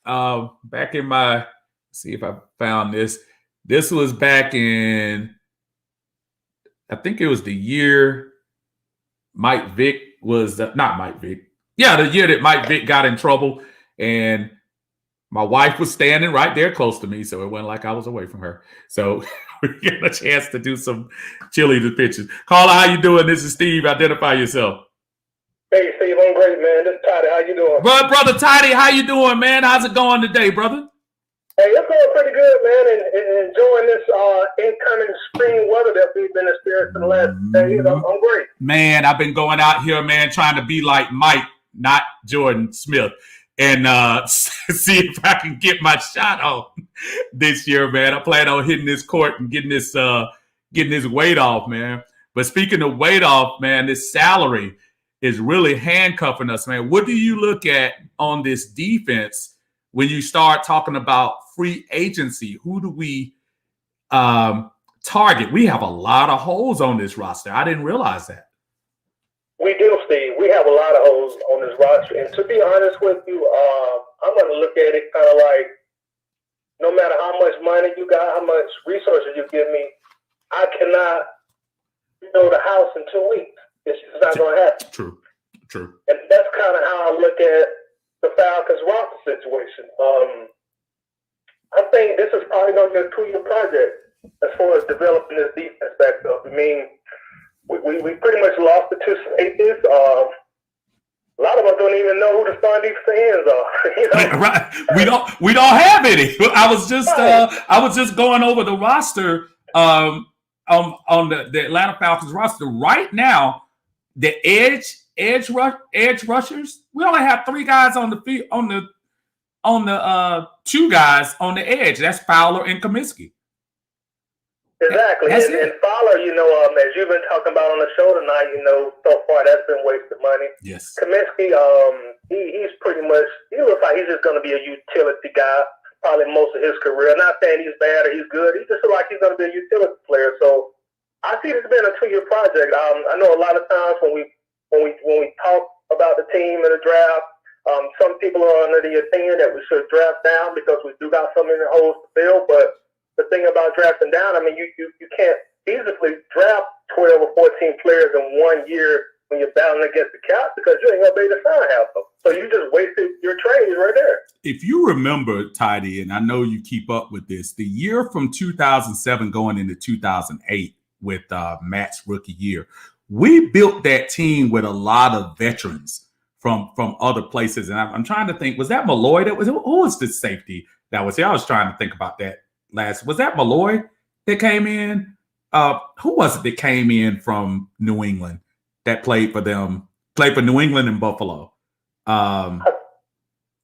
Back in my, see if I found this. This was back in, I think it was the year Mike Vick was, not Mike Vick. Yeah, the year that Mike Vick got in trouble. And my wife was standing right there close to me, so it wasn't like I was away from her. So we get a chance to do some chili to pictures. Caller, how you doing? This is Steve. Identify yourself. Hey, Steve, I'm great, man. This is Toddy. How you doing? Brother Toddy, how you doing, man? How's it going today, brother? Hey, it's going pretty good, man, and enjoying this incoming spring weather that we've been experiencing the last days. I'm great. Man, I've been going out here, man, trying to be like Mike, not Jordan Smith, and see if I can get my shot on this year, man. I plan on hitting this court and getting this weight off, man. But speaking of weight off, man, this salary is really handcuffing us, man. What do you look at on this defense when you start talking about free agency? Who do we target? We have a lot of holes on this roster. I didn't realize that. We do, Steve. We have a lot of holes on this roster. And to be honest with you, I'm going to look at it kind of like no matter how much money you got, how much resources you give me, I cannot build a house in 2 weeks. It's just not going to happen. True. And that's kind of how I look at the Falcons roster situation. I think this is probably going to be a 2-year project as far as developing this defense back up. I mean, we pretty much lost the 2 safeties. A lot of us don't even know who the starting defensive ends are. You know? Right. We don't have any. I was just going over the roster on the Atlanta Falcons roster right now. The edge rushers. We only have 3 guys on the field, on the 2 guys on the edge. That's Fowler and Kaminsky. Exactly. And Fowler, you know, as you've been talking about on the show tonight, you know, so far that's been wasted money. Yes. Kaminsky, he's pretty much, he looks like he's just going to be a utility guy probably most of his career. Not saying he's bad or he's good. He just looks like he's going to be a utility player. So I see this being a 2-year project. I know a lot of times when we talk about the team and the draft, some people are under the opinion that we should draft down because we do got so many holes to fill. But the thing about drafting down, I mean, you can't feasibly draft 12 or 14 players in 1 year when you're battling against the cap because you ain't gonna be able to sign half of them. So you just wasted your trades right there. If you remember, Tidy, and I know you keep up with this, the year from 2007 going into 2008 with Matt's rookie year, we built that team with a lot of veterans from other places. And I'm trying to think, was that Malloy that was, who was the safety that was here? I was trying to think about that last. Was that Malloy that came in? Who was it that came in from New England that played for them, played for New England and Buffalo?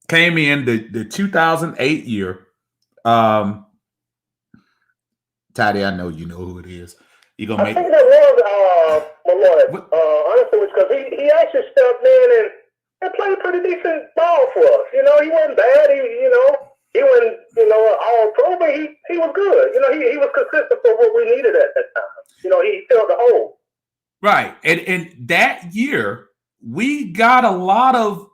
Came in the 2008 year. Toddy, I know you know who it is. You gonna make? I think that was Malloy. Honestly, because he actually stepped in and played pretty decent ball for us. You know, he wasn't bad. He wasn't all pro, but he was good. You know, he was consistent for what we needed at that time. You know, he filled the hole. Right, and that year we got a lot of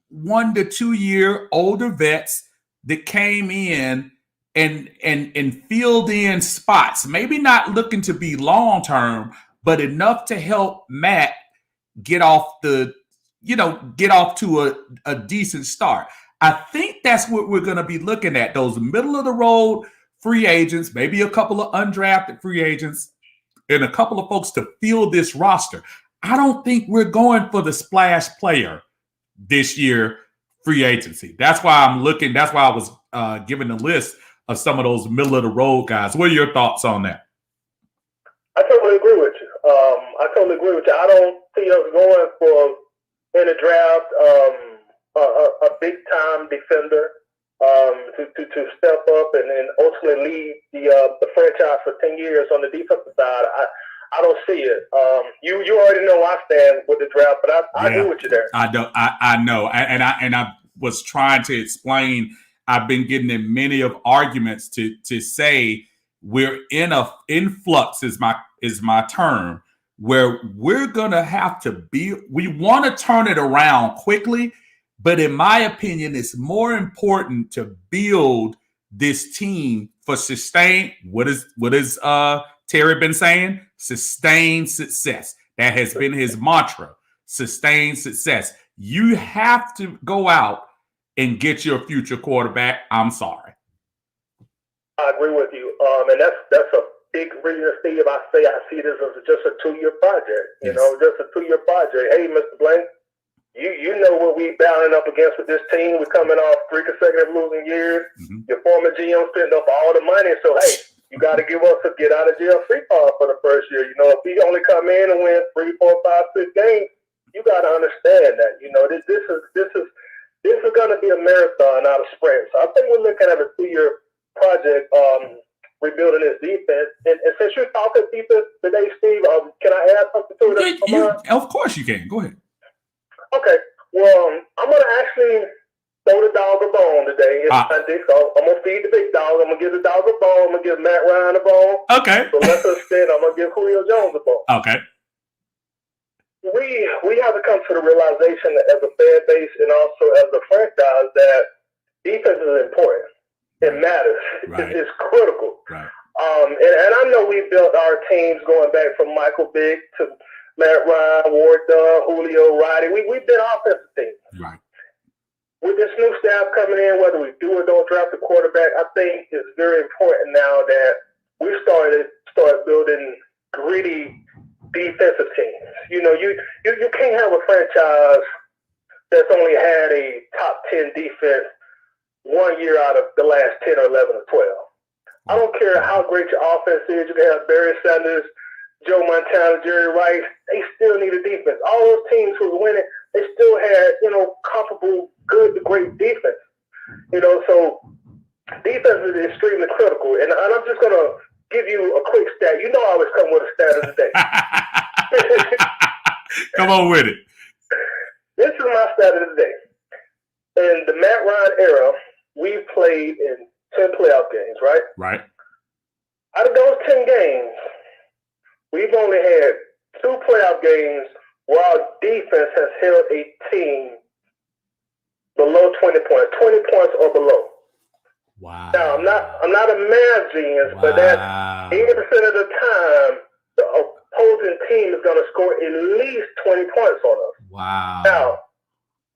1 to 2 year older vets that came in and filled in spots, maybe not looking to be long term, but enough to help Matt get off to a decent start. I think that's what we're going to be looking at, those middle of the road free agents, maybe a couple of undrafted free agents, and a couple of folks to fill this roster. I don't think we're going for the splash player this year, free agency. That's why I'm looking. That's why I was giving a list of some of those middle of the road guys. What are your thoughts on that? I totally agree with you. I don't see us going for in the draft a big time defender to step up and then ultimately lead the franchise for 10 years on the defensive side. I don't see it. You already know I stand with the draft, but I agree with you there. I know, and I was trying to explain. I've been getting in many of arguments to say we're in a influx is my term, where we're gonna have to be. We want to turn it around quickly, but in my opinion, it's more important to build this team for sustained. What is Terry been saying? Sustained success. That has been his mantra. Sustained success. You have to go out and get your future quarterback. I'm sorry. I agree with you. And that's a big reason, Steve. I see this as just a 2-year project. You know, just a 2-year project. Hey, Mr. Blank, you know what we battling up against with this team. We're coming off 3 consecutive losing years. Mm-hmm. Your former GM spent up all the money. So, hey, you got to give us a get out of jail free card for the first year. You know, if we only come in and win 3, 4, 5, 6 games, you got to understand that. You know, this is going to be a marathon, not a sprint. So I think we're looking at a 2-year project, rebuilding this defense. And since you're talking defense today, Steve, can I add something to it? Of course you can. Go ahead. Okay. Well, I'm going to actually throw the dog a bone today. It's Sunday, so I'm going to feed the big dog. I'm going to give the dog a bone. I'm going to give Matt Ryan a bone. Okay. So let's extend. I'm going to give Julio Jones a bone. Okay. We have to come to the realization that as a fan base and also as a franchise that defense is important. It matters. Right. It's critical. Right. And I know we built our teams going back from Michael Vick to Matt Ryan, Ward Dunn, Julio, Roddy. We've been offensive teams. Right. With this new staff coming in, whether we do or don't draft a quarterback, I think it's very important now that we start building gritty defensive teams. You know, you can't have a franchise that's only had a top 10 defense 1 year out of the last 10 or 11 or 12. I don't care how great your offense is. You can have Barry Sanders, Joe Montana, Jerry Rice. They still need a defense. All those teams who were winning, they still had, comparable good to great defense. So defense is extremely critical. And I'm just going to give you a quick stat. You know I always come with a stat of the day. Come on with it. This is my stat of the day. In the Matt Ryan era, we played in 10 playoff games, right? Right. Out of those 10 games, we've only had 2 playoff games where our defense has held a team below 20 points, 20 points or below. Wow. Now, I'm not a math genius, but that's 80% of the time, the opposing team is going to score at least 20 points on us. Wow. Now,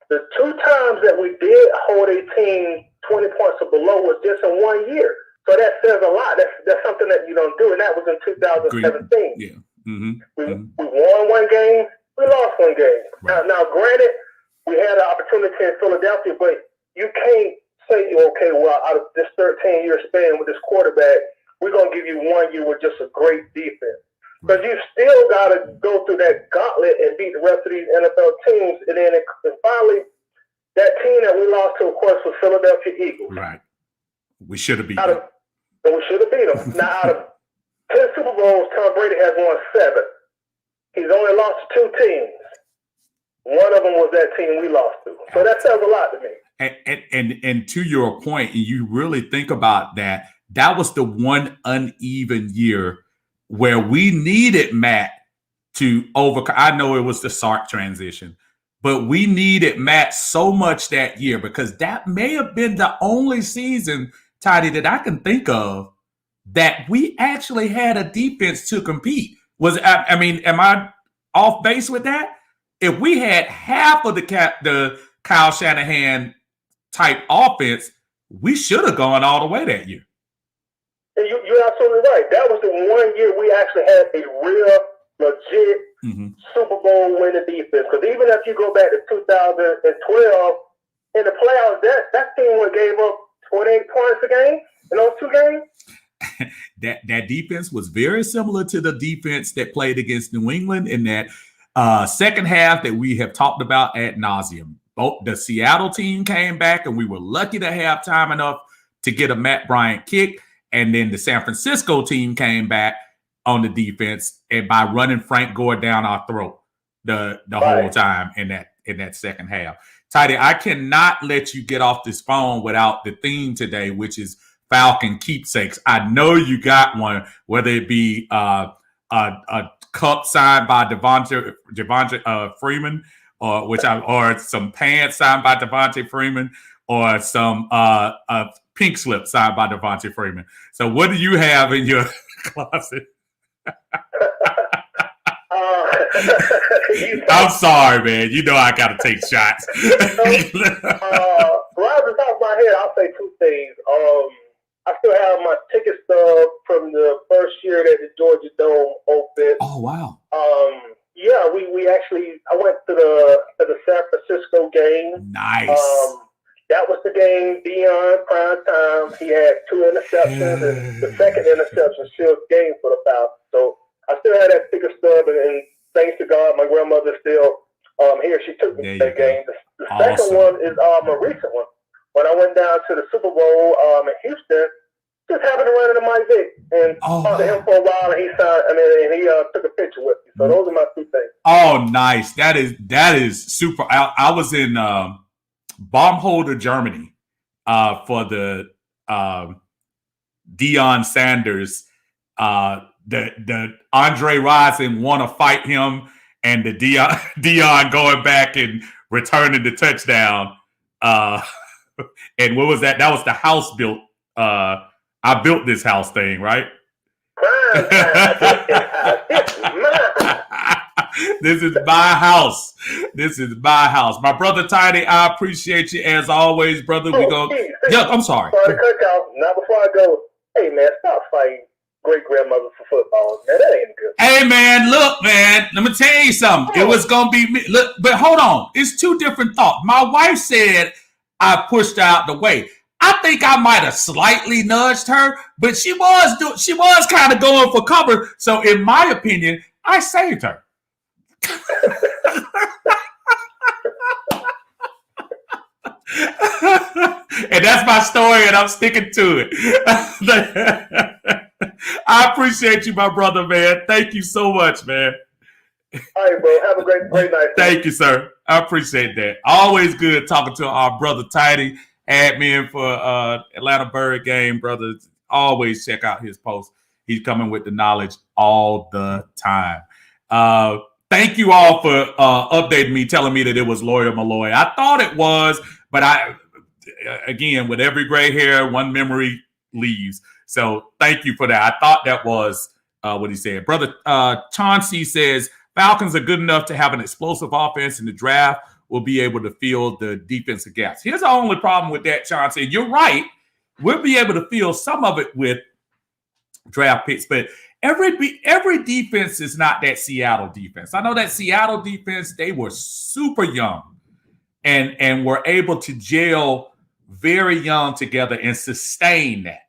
the 2 times that we did hold a team 20 points or below was just in 1 year. So that says a lot. That's something that you don't do, and that was in 2017. Yeah. Mm-hmm. We won 1 game, we lost 1 game. Right. Now, granted, we had an opportunity in Philadelphia, but you can't say, okay, well, out of this 13-year span with this quarterback, we're going to give you 1 year with just a great defense. Because you still got to go through that gauntlet and beat the rest of these NFL teams. And then finally, that team that we lost to, of course, was Philadelphia Eagles. Right. We should have beat them. We should have beat them. Now, out of 10 Super Bowls, Tom Brady has won 7. He's only lost to 2 teams. One of them was that team we lost to. So that says a lot to me. And to your point, and you really think about that, that was the one uneven year where we needed Matt to overcome. I know it was the Sark transition, but we needed Matt so much that year because that may have been the only season, Tidy, that I can think of that we actually had a defense to compete. Am I off base with that? If we had half of the Kyle Shanahan type offense, we should have gone all the way that year. You're absolutely right. That was the 1 year we actually had a real, legit Super Bowl winning defense. Because even if you go back to 2012, in the playoffs, that team gave up 28 points a game in those 2 games. that defense was very similar to the defense that played against New England in that second half that we have talked about ad nauseum. Both the Seattle team came back, and we were lucky to have time enough to get a Matt Bryant kick. And then the San Francisco team came back on the defense and by running Frank Gore down our throat the whole time in that second half. Tidy, I cannot let you get off this phone without the theme today, which is Falcon keepsakes. I know you got one, whether it be a cup signed by Devonta Freeman, or some pants signed by Devonta Freeman, or some pink slip signed by Devonta Freeman. So what do you have in your closet? I'm sorry, man. You know I got to take shots. Right off the top of my head, I'll say 2 things. I still have my ticket stub from the first year that the Georgia Dome opened. Oh, wow. Yeah, we actually, I went to the San Francisco game. Nice. That was the game, Deion, prime time. He had 2 interceptions, and the second interception sealed the game for the Falcons. So I still had that ticket stub, and thanks to God, my grandmother still here. She took me to that game. The second one is a recent one. When I went down to the Super Bowl in Houston, just happened to run into Mike Vick and talked to him for a while, and he signed. And he took a picture with me. So those are my 2 things. Oh, nice! That is super. I was in Baumholder, Germany, for the Deion Sanders. The Andre Rison want to fight him, and the Deion going back and returning the touchdown. And what was that? That was the house built. I built this house thing, right? This is my house. This is my house. My brother Tidy, I appreciate you as always, brother. We go. Yeah, I'm sorry. Sorry to cut y'all. Now before I go, hey man, stop fighting great grandmother for football. Man, that ain't good. Hey man, look, man. Let me tell you something. It was gonna be me. Look, but hold on. It's 2 different thoughts. My wife said I pushed her out the way. I think I might have slightly nudged her, but she was kind of going for cover. So in my opinion, I saved her. And that's my story, and I'm sticking to it. I appreciate you, my brother, man. Thank you so much, man. All right, bro. Have a great night. Thank you, sir. I appreciate that. Always good talking to our brother Tidy. Had me in for Atlanta Bird game, brothers. Always check out his posts. He's coming with the knowledge all the time. Thank you all for updating me, telling me that it was Lawyer Malloy. I thought it was, but again, with every gray hair, one memory leaves. So thank you for that. I thought that was what he said. Brother Chauncey says Falcons are good enough to have an explosive offense in the draft. Will be able to fill the defensive gaps. Here's the only problem with that, Chauncey. You're right. We'll be able to fill some of it with draft picks, but every defense is not that Seattle defense. I know that Seattle defense, they were super young and were able to gel very young together and sustain that.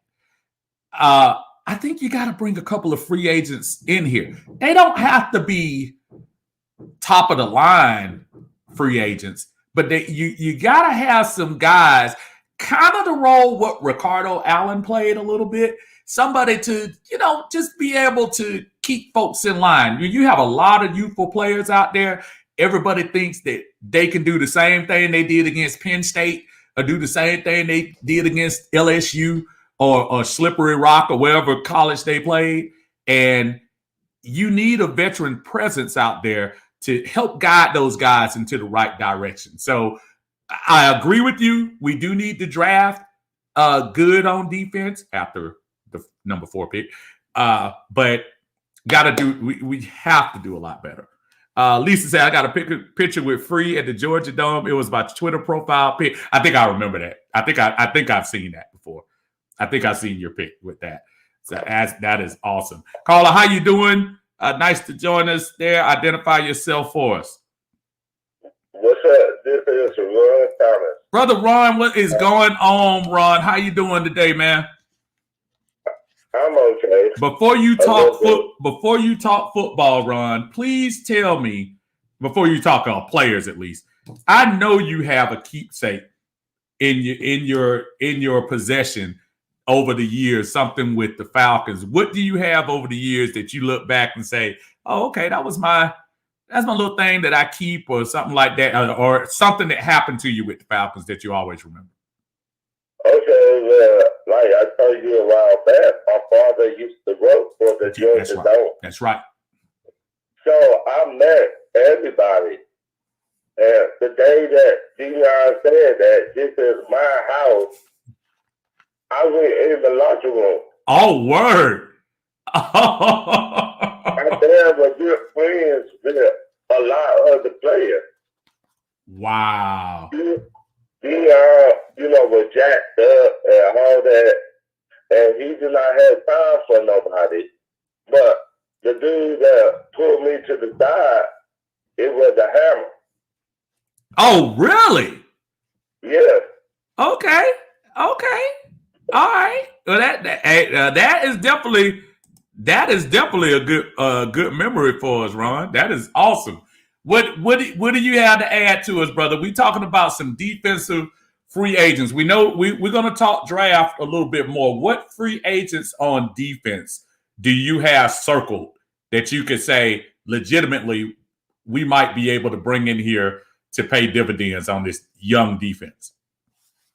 I think you got to bring a couple of free agents in here. They don't have to be top of the line free agents, but you got to have some guys kind of the role what Ricardo Allen played a little bit. Somebody to, just be able to keep folks in line. You have a lot of youthful players out there. Everybody thinks that they can do the same thing they did against Penn State or do the same thing they did against LSU or Slippery Rock or wherever college they played. And you need a veteran presence out there to help guide those guys into the right direction. So I agree with you. We do need to draft good on defense after the number 4 pick. But we have to do a lot better. Lisa said, I got a picture with Free at the Georgia Dome. It was my Twitter profile pic. I think I remember that. I think I've seen that before. I think I've seen your pic with that. So that is awesome. Carla, how you doing? Nice to join us there. Identify yourself for us. What's up? This is Ron Thomas. Brother Ron, what is going on, Ron? How you doing today, man? I'm okay. Before you talk football, Ron, please tell me, before you talk players at least, I know you have a keepsake in your possession over the years, something with the Falcons. What do you have over the years that you look back and say, oh, okay, that's my little thing that I keep, or something like that, or something that happened to you with the Falcons that you always remember? Okay, like I told you a while back, my father used to work for the Georgia Dome. That's right. So I met everybody. And the day that Dion said that this is my house, I went in the locker room. Oh, word. I there were good friends with a lot of the players. Wow. Dion, was jacked up and all that, and he did not have time for nobody. But the dude that pulled me to the side, it was the Hammer. Oh, really? Yes. Okay. All right. Well, that is definitely a good memory for us, Ron. That is awesome. What do you have to add to us, brother? We talking about some defensive free agents. We know we're going to talk draft a little bit more. What free agents on defense do you have circled that you could say legitimately we might be able to bring in here to pay dividends on this young defense?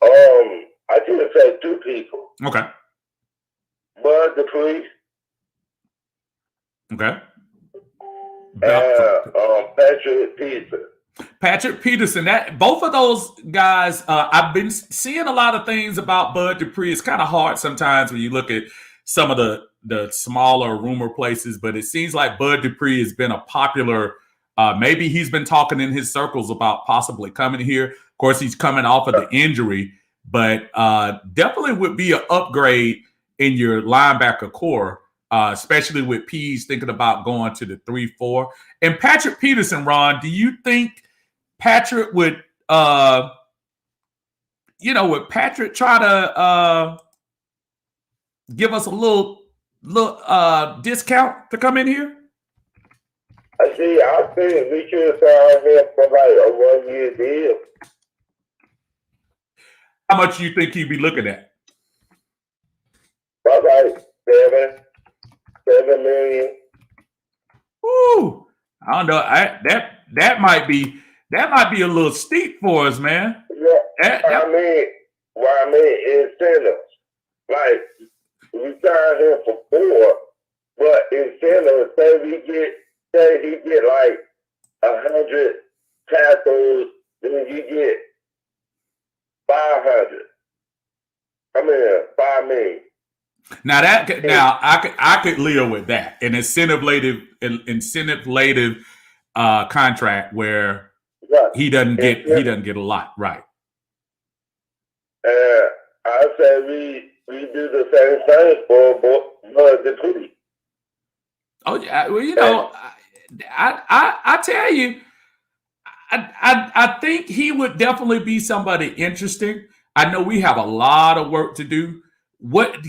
I should say 2 people. Okay. Bud the Priest. Okay. Patrick Peterson. Patrick Peterson. That both of those guys, I've been seeing a lot of things about Bud Dupree. It's kind of hard sometimes when you look at some of the smaller rumor places, but it seems like Bud Dupree has been a popular. Maybe he's been talking in his circles about possibly coming here. Of course, he's coming off of the injury, but definitely would be an upgrade in your linebacker core. Especially with Pease thinking about going to the 3-4. And Patrick Peterson, Ron, do you think Patrick would, would Patrick try to give us a little discount to come in here? I think we should sign him for like a 1-year deal. How much do you think he'd be looking at? About like $7 million. Ooh, I don't know. That might be a little steep for us, man. Yeah, I mean incentives. Like we signed him for 4, but incentives. Say he get like 100 tackles, then you get 500. I mean $5 million. Now I could live with that an incentive-lative contract where Right. he doesn't get a lot, right? I say we do the same thing for the Tootie. Oh yeah, well, you know, I tell you, I think he would definitely be somebody interesting. I know we have a lot of work to do.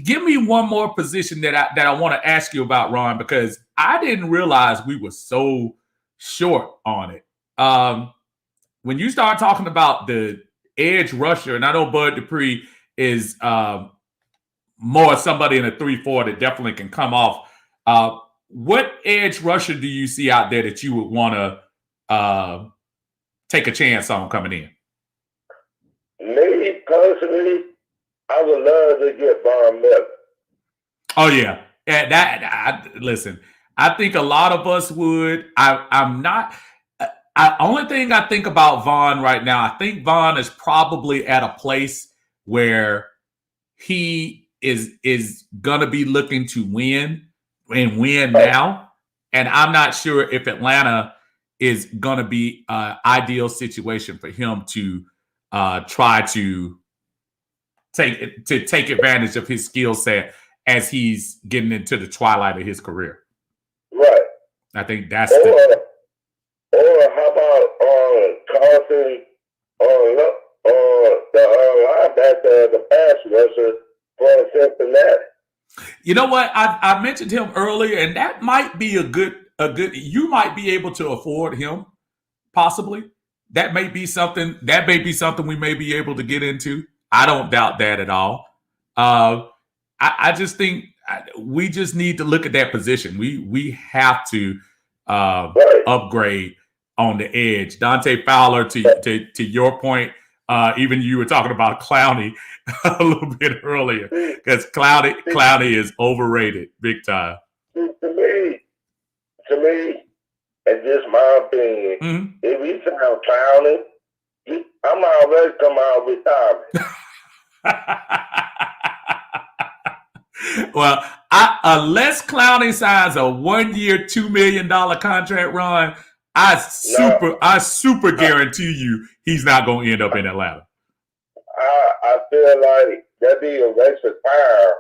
Give me one more position that I want to ask you about, Ron, because I didn't realize we were so short on it. When you start talking about the edge rusher, and I know Bud Dupree is more somebody in a 3-4 that definitely can come off. What edge rusher do you see out there that you would want to take a chance on coming in? Me personally, I would love to get Von Miller. Oh yeah, listen. I think a lot of us would. I'm not. Only thing I think about Von right now, I think Von is probably at a place where he is gonna be looking to win and win now, and I'm not sure if Atlanta is gonna be an ideal situation for him to try to take advantage of his skill set as he's getting into the twilight of his career. Right. I think that's or how about Carson the linebacker, the pass rusher for Cincinnati? You know what? I mentioned him earlier, and that might be a good. You might be able to afford him, possibly. That may be something. That may be something we may be able to get into. I don't doubt that at all. I just think we just need to look at that position. We have to upgrade on the edge. Dante Fowler, to your point, even you were talking about Clowney a little bit earlier, because Clowney is overrated big time. To me, and just my opinion, if he sound Clowney, I'm already come out of retirement. Well, unless Clowney signs a 1-year, $2 million contract, Ron, I super guarantee you he's not going to end up in Atlanta. I feel like that'd be a waste of time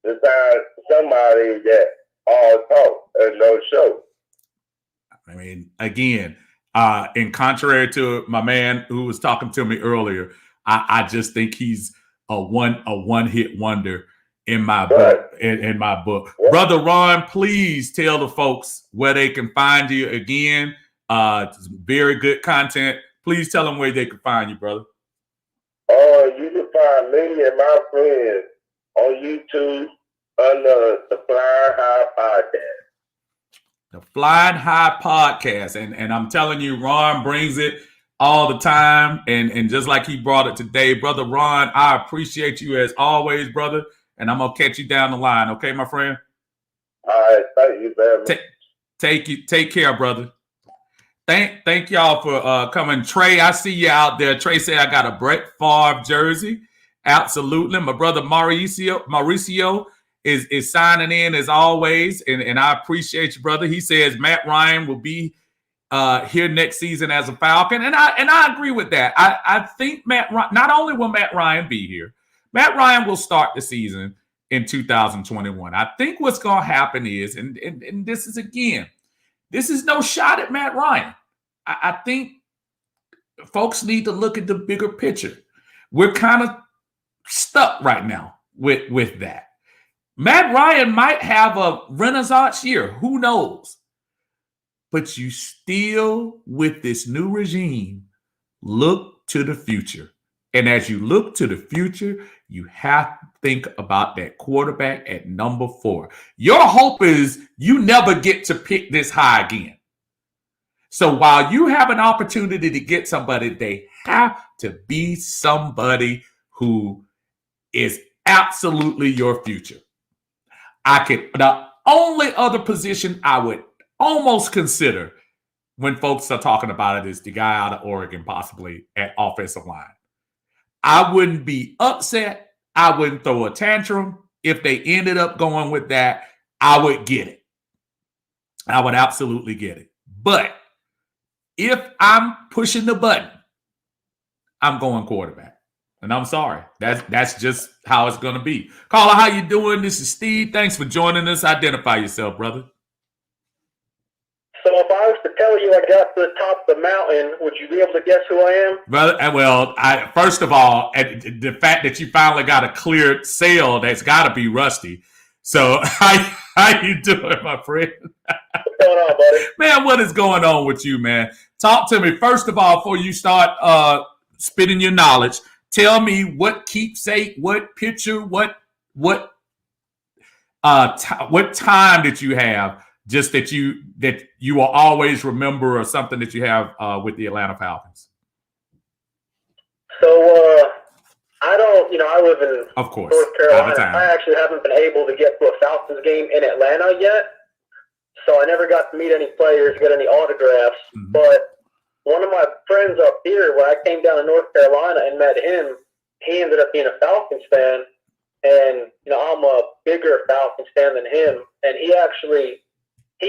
to sign somebody that all talk and no show. I mean, again, in contrary to my man who was talking to me earlier, I just think he's a one-hit wonder in my book. In my book, Brother Ron, please tell the folks where they can find you again. Very good content. Please tell them where they can find you, brother. You can find me and my friends on YouTube under the Flying High Podcast. The Flying High Podcast. And I'm telling you, Ron brings it all the time. And just like he brought it today, Brother Ron, I appreciate you as always, brother. And I'm going to catch you down the line. Okay, my friend? All right. Thank you very much. Take care, brother. Thank y'all for coming. Trey, I see you out there. Trey said I got a Brett Favre jersey. Absolutely. My brother Mauricio is signing in as always. And I appreciate you, brother. He says Matt Ryan will be here next season as a Falcon. And I agree with that. I think not only will Matt Ryan be here, Matt Ryan will start the season in 2021. I think what's going to happen is, and this is no shot at Matt Ryan. I think folks need to look at the bigger picture. We're kind of stuck right now with that. Matt Ryan might have a renaissance year. Who knows? But you still, with this new regime, look to the future. And as you look to the future, you have to think about that quarterback at number 4. Your hope is you never get to pick this high again. So while you have an opportunity to get somebody, they have to be somebody who is absolutely your future. The only other position I would almost consider when folks are talking about it is the guy out of Oregon, possibly at offensive line. I wouldn't be upset. I wouldn't throw a tantrum if they ended up going with that, I would get it. I would absolutely get it. But if I'm pushing the button, I'm going quarterback. And I'm sorry. That's just how it's going to be. Caller, how you doing? This is Steve. Thanks for joining us. Identify yourself, brother. So if I was to tell you I got to the top of the mountain, would you be able to guess who I am? Brother, well, first of all, the fact that you finally got a clear sale, that's got to be Rusty. So how you doing, my friend? What's going on, buddy? Man, what is going on with you, man? Talk to me. First of all, before you start spitting your knowledge, tell me what keepsake, what picture, what time did you have, just that you will always remember, or something that you have with the Atlanta Falcons? So I don't, I live in of course, North Carolina. I actually haven't been able to get to a Falcons game in Atlanta yet, so I never got to meet any players, get any autographs. Mm-hmm. But one of my friends up here, when I came down to North Carolina and met him, he ended up being a Falcons fan, and I'm a bigger Falcons fan than him. And he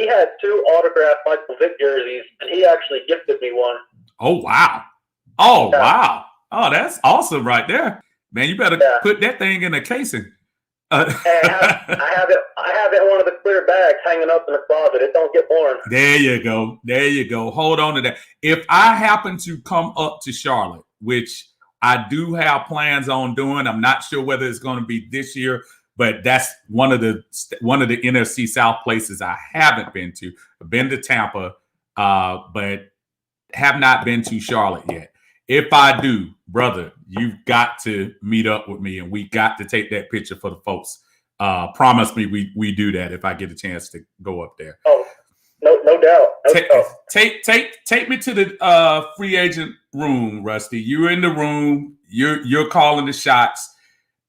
had 2 autographed Michael Vick jerseys, and he actually gifted me one. Oh wow! Oh yeah. Wow! Oh, that's awesome right there, man. You better put that thing in a casing. I have it in one of the clear bags hanging up in the closet. It don't get worn. There you go. There you go. Hold on to that. If I happen to come up to Charlotte, which I do have plans on doing, I'm not sure whether it's going to be this year, but that's one of the NFC South places I haven't been to. I've been to Tampa, but have not been to Charlotte yet. If I do, brother, you've got to meet up with me, and we got to take that picture for the folks. Promise me we do that if I get a chance to go up there. Oh, no doubt. Take me to the free agent room, Rusty. You're in the room. You're calling the shots.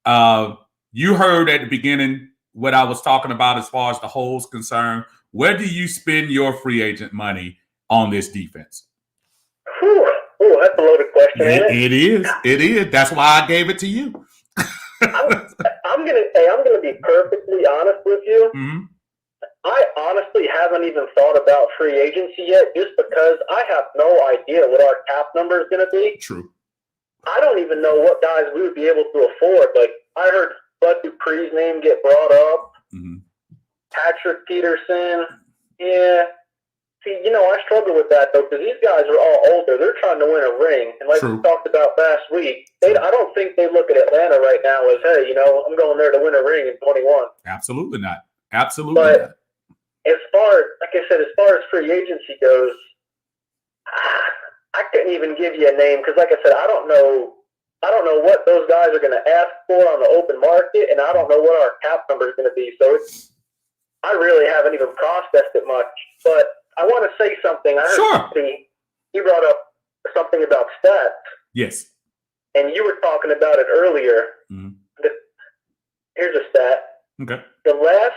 You heard at the beginning what I was talking about as far as the hole's concerned. Where do you spend your free agent money on this defense? Oh, that's a loaded question. It is. It is. That's why I gave it to you. I'm gonna be perfectly honest with you. Mm-hmm. I honestly haven't even thought about free agency yet, just because I have no idea what our cap number is going to be. True. I don't even know what guys we would be able to afford. Like, I heard Bud Dupree's name get brought up. Mm-hmm. Patrick Peterson. Yeah. See, I struggle with that, though, because these guys are all older. They're trying to win a ring. And like we talked about last week, I don't think they look at Atlanta right now as, hey, I'm going there to win a ring in 21. Absolutely not. Absolutely but not. As far as free agency goes, I couldn't even give you a name because, like I said, I don't know what those guys are going to ask for on the open market, and I don't know what our cap number is going to be. So I really haven't even processed it much. But I want to say something. I heard he brought up something about stats. Yes. And you were talking about it earlier. Mm-hmm. Here's a stat. Okay. The last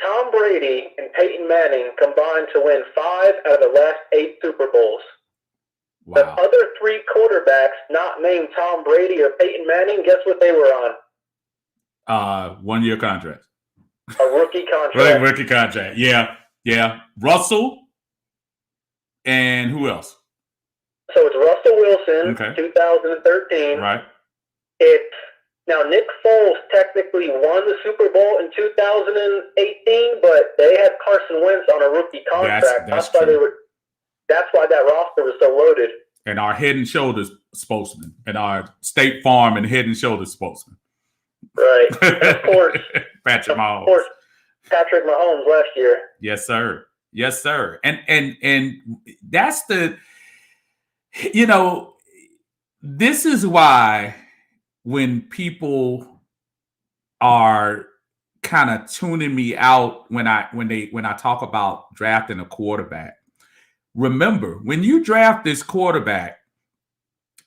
Tom Brady and Peyton Manning combined to win 5 out of the last 8 Super Bowls. Wow. The other 3 quarterbacks not named Tom Brady or Peyton Manning, guess what they were on? 1-year contract. A rookie contract. Rookie contract. Yeah. Russell and who else? So it's Russell Wilson, 2013. Right. Now, Nick Foles technically won the Super Bowl in 2018, but they had Carson Wentz on a rookie contract. That's why that roster was so loaded. And our Head and Shoulders spokesman, and our State Farm and Head and Shoulders spokesman. Right. And of course, Patrick Mahomes. Of course, Patrick Mahomes last year. Yes, sir. Yes, sir. And that's this is why when people are kind of tuning me out when I talk about drafting a quarterback, remember, when you draft this quarterback,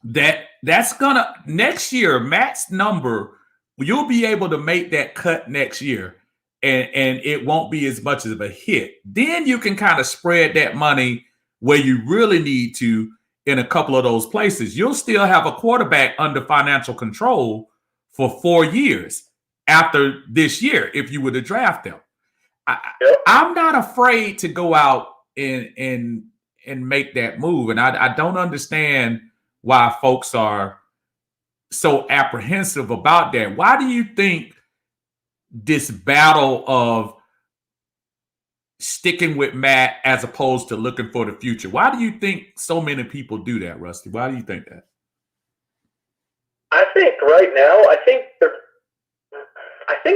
that's gonna next year, Matt's number, you'll be able to make that cut next year, and it won't be as much of a hit. Then you can kind of spread that money where you really need to in a couple of those places. You'll still have a quarterback under financial control for 4 years after this year if you were to draft them. Yep. I'm not afraid to go out and make that move. And I don't understand why folks are so apprehensive about that. Why do you think this battle of sticking with Matt as opposed to looking for the future? Why do you think so many people do that, Rusty? Why do you think that? I think right now, I think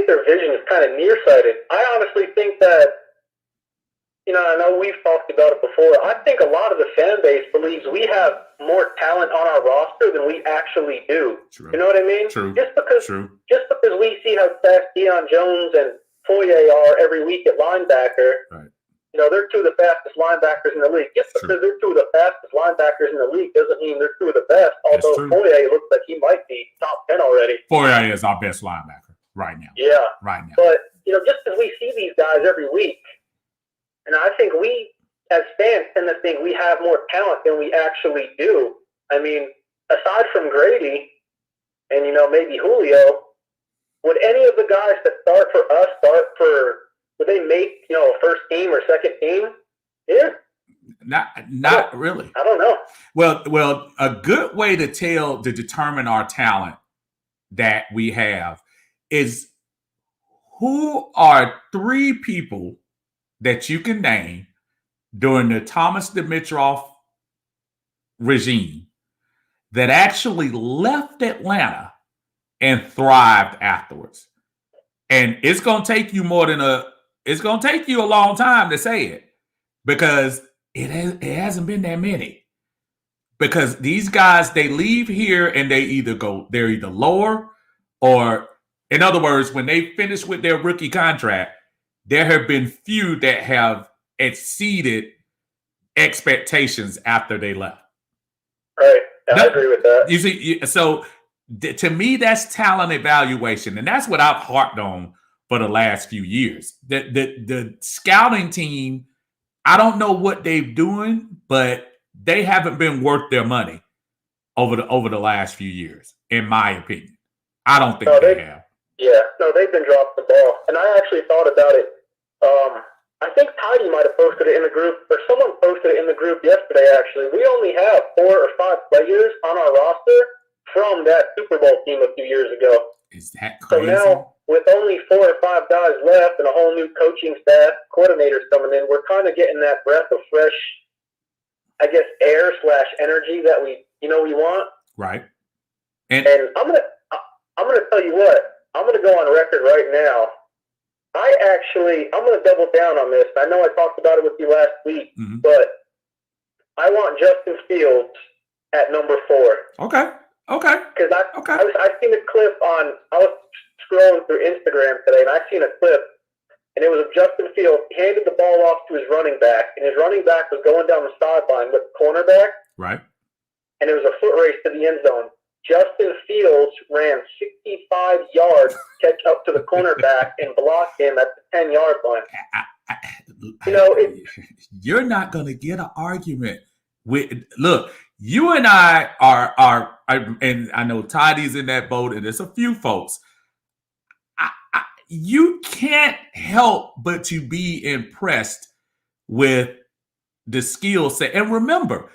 their vision is kind of nearsighted. I honestly think that, I know we've talked about it before. I think a lot of the fan base believes we have more talent on our roster than we actually do. True. You know what I mean? True. Just because we see how fast Deion Jones and Foye are every week at linebacker, right. They're two of the fastest linebackers in the league. Just because they're two of the fastest linebackers in the league doesn't mean they're two of the best, although Foye looks like he might be top 10 already. Foye is our best linebacker right now. Yeah. Right now. But, just because we see these guys every week, and I think we, as fans, tend to think we have more talent than we actually do. I mean, aside from Grady and, maybe Julio, would any of the guys that start for us would they make, first team or second team? Yeah. Not really. I don't know. Well, a good way to determine our talent that we have is who are 3 people that you can name during the Thomas Dimitroff regime that actually left Atlanta and thrived afterwards. And it's going to take you it's going to take you a long time to say it because it hasn't been that many. Because these guys, they leave here and they're either lower or, in other words, when they finish with their rookie contract, there have been few that have exceeded expectations after they left. Right. I agree with that. You see, so to me, that's talent evaluation. And that's what I've harped on for the last few years. The scouting team, I don't know what they're doing, but they haven't been worth their money over the last few years, in my opinion. I don't think they have. Yeah, no, they've been dropping the ball. And I actually thought about it. I think Tidy might have posted it in the group, or someone posted it in the group yesterday, actually. We only have 4 or 5 players on our roster from that Super Bowl team a few years ago. Is that crazy? So now, with only 4 or 5 guys left and a whole new coaching staff, coordinators coming in, we're kind of getting that breath of fresh, I guess, air/energy that we want. Right. And I'm gonna tell you what, I'm gonna go on record right now. I'm gonna double down on this. I know I talked about it with you last week, but I want Justin Fields at number 4. Okay. Because I seen a clip I was scrolling through Instagram today, and I seen a clip, and it was of Justin Fields. He handed the ball off to his running back, and his running back was going down the sideline with the cornerback. Right. And it was a foot race to the end zone. Justin Fields ran 65 yards to catch up to the cornerback and block him at the 10-yard line. You're not going to get an argument with. Look, you and I are, and I know Tidy's in that boat, and there's a few folks. You can't help but to be impressed with the skill set. And remember,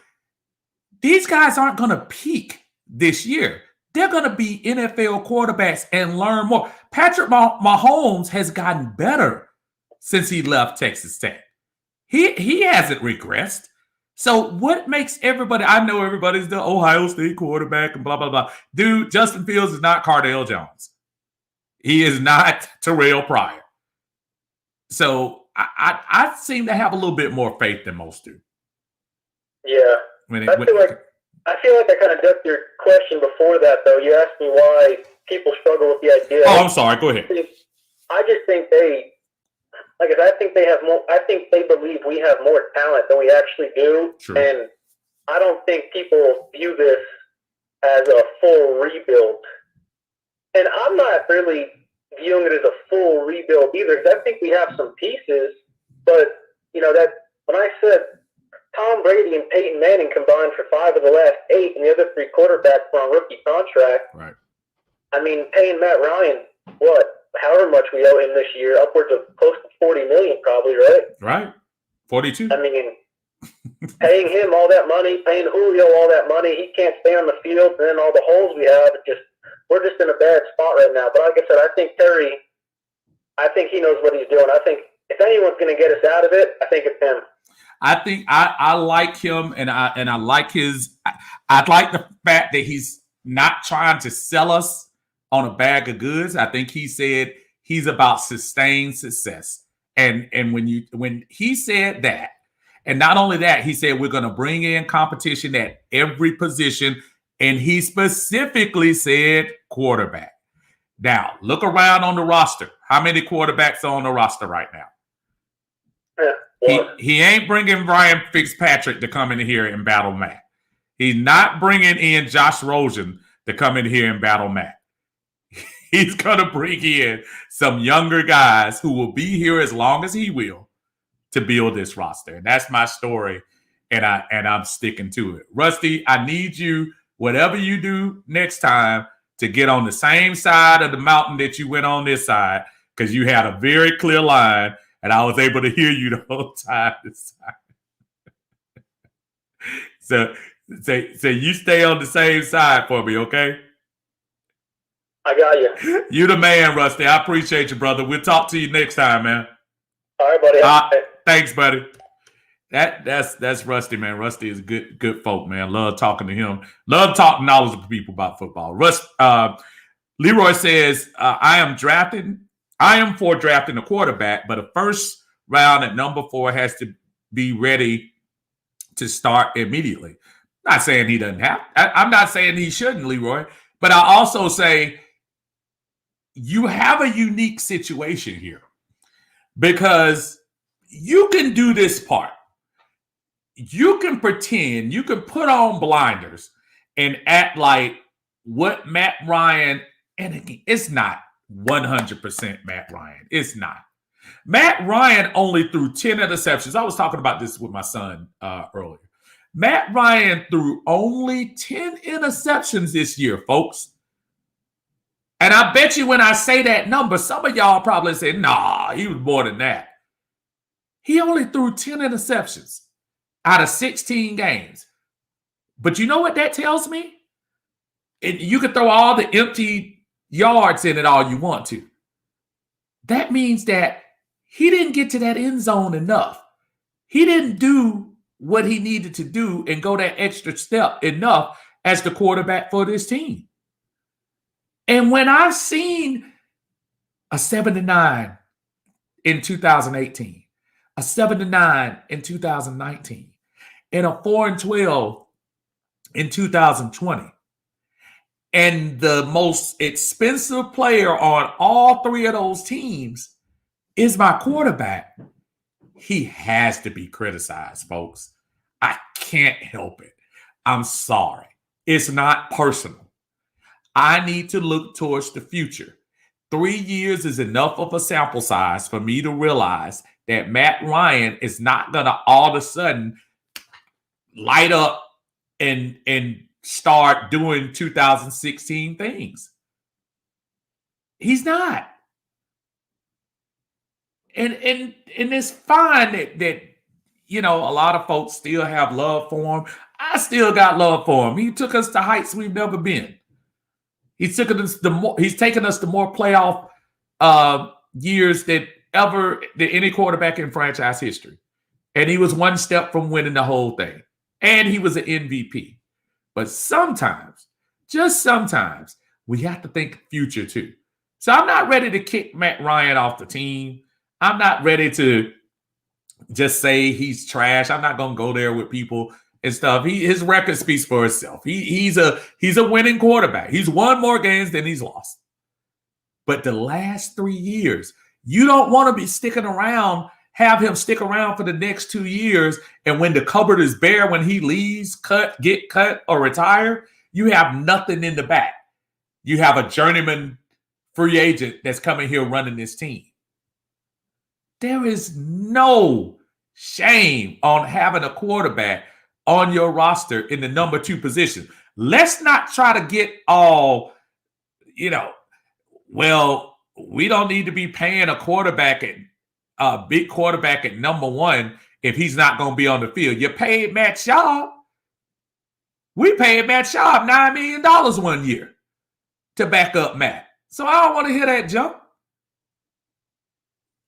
these guys aren't going to peak this year. They're going to be NFL quarterbacks and learn more. Patrick Mahomes has gotten better since he left Texas Tech. He hasn't regressed. So what makes everybody, I know everybody's the Ohio State quarterback and blah, blah, blah. Dude, Justin Fields is not Cardale Jones. He is not Terrell Pryor. So I seem to have a little bit more faith than most do. Yeah. I feel like I kind of ducked your question before that, though. You asked me why people struggle with the idea. Oh, I'm sorry. Go ahead. I just think I think they have more. I think they believe we have more talent than we actually do. True. And I don't think people view this as a full rebuild. And I'm not really viewing it as a full rebuild either, because I think we have some pieces. But that when I said Tom Brady and Peyton Manning combined for 5 of the last 8, and the other 3 quarterbacks were on rookie contract. Right. I mean, paying Matt Ryan, however much we owe him this year, upwards of close to $40 million, probably, right? Right. 42. I mean, paying him all that money, paying Julio all that money, he can't stay on the field, and then all the holes we have, we're just in a bad spot right now. But like I said, I think Terry, he knows what he's doing. I think if anyone's going to get us out of it, I think it's him. I think I like him, and I like I like the fact that he's not trying to sell us on a bag of goods. I think he said he's about sustained success. And when he said that, and not only that, he said we're going to bring in competition at every position, and he specifically said quarterback. Now, look around on the roster. How many quarterbacks are on the roster right now? He ain't bringing Ryan Fitzpatrick to come in here and battle Matt. He's not bringing in Josh Rosen to come in here and battle Matt. He's going to bring in some younger guys who will be here as long as he will to build this roster. And that's my story, and I'm sticking to it. Rusty, I need you, whatever you do next time, to get on the same side of the mountain that you went on this side, because you had a very clear line, and I was able to hear you the whole time this time. So you stay on the same side for me, okay? I got you. You the man, Rusty. I appreciate you, brother. We'll talk to you next time, man. All right, buddy. Thanks, buddy. That's Rusty, man. Rusty is good folk, man. Love talking to him. Love talking knowledgeable people about football. Leroy says, I am for drafting a quarterback, but a first round at number 4 has to be ready to start immediately. Not saying he doesn't have. I'm not saying he shouldn't, Leroy. But I also say you have a unique situation here, because you can do this part. You can pretend, you can put on blinders and act like what Matt Ryan, and again, it's not 100% Matt Ryan. It's not. Matt Ryan only threw 10 interceptions. I was talking about this with my son earlier. Matt Ryan threw only 10 interceptions this year, folks. And I bet you when I say that number, some of y'all probably say, nah, he was more than that. He only threw 10 interceptions out of 16 games. But you know what that tells me? You can throw all the empty yards in it all you want to. That means that he didn't get to that end zone enough. He didn't do what he needed to do and go that extra step enough as the quarterback for this team. And when I've seen a 7-9 in 2018, a 7-9 in 2019, and a 4-12 in 2020, and the most expensive player on all 3 of those teams is my quarterback, he has to be criticized, folks. I can't help it. I'm sorry. It's not personal. I need to look towards the future. 3 years is enough of a sample size for me to realize that Matt Ryan is not going to all of a sudden light up and start doing 2016 things. He's not. And it's fine that you know, a lot of folks still have love for him. I still got love for him. He took us to heights we've never been. He's taken us to more playoff years than any quarterback in franchise history. And he was one step from winning the whole thing. And he was an MVP. But sometimes, just sometimes, we have to think future too. So I'm not ready to kick Matt Ryan off the team. I'm not ready to just say he's trash. I'm not going to go there with people and stuff. His record speaks for itself. He's a winning quarterback. He's won more games than he's lost. But the last 3 years, you don't want to be sticking around, have him stick around for the next 2 years, and when the cupboard is bare, when he leaves, get cut, or retire, you have nothing in the back. You have a journeyman free agent that's coming here running this team. There is no shame on having a quarterback on your roster in the number 2 position. Let's not try to get all, well, we don't need to be paying a big quarterback at number one if he's not going to be on the field. You paid Matt Schaub. We paid Matt Schaub $9 million 1 year to back up Matt. So I don't want to hear that jump.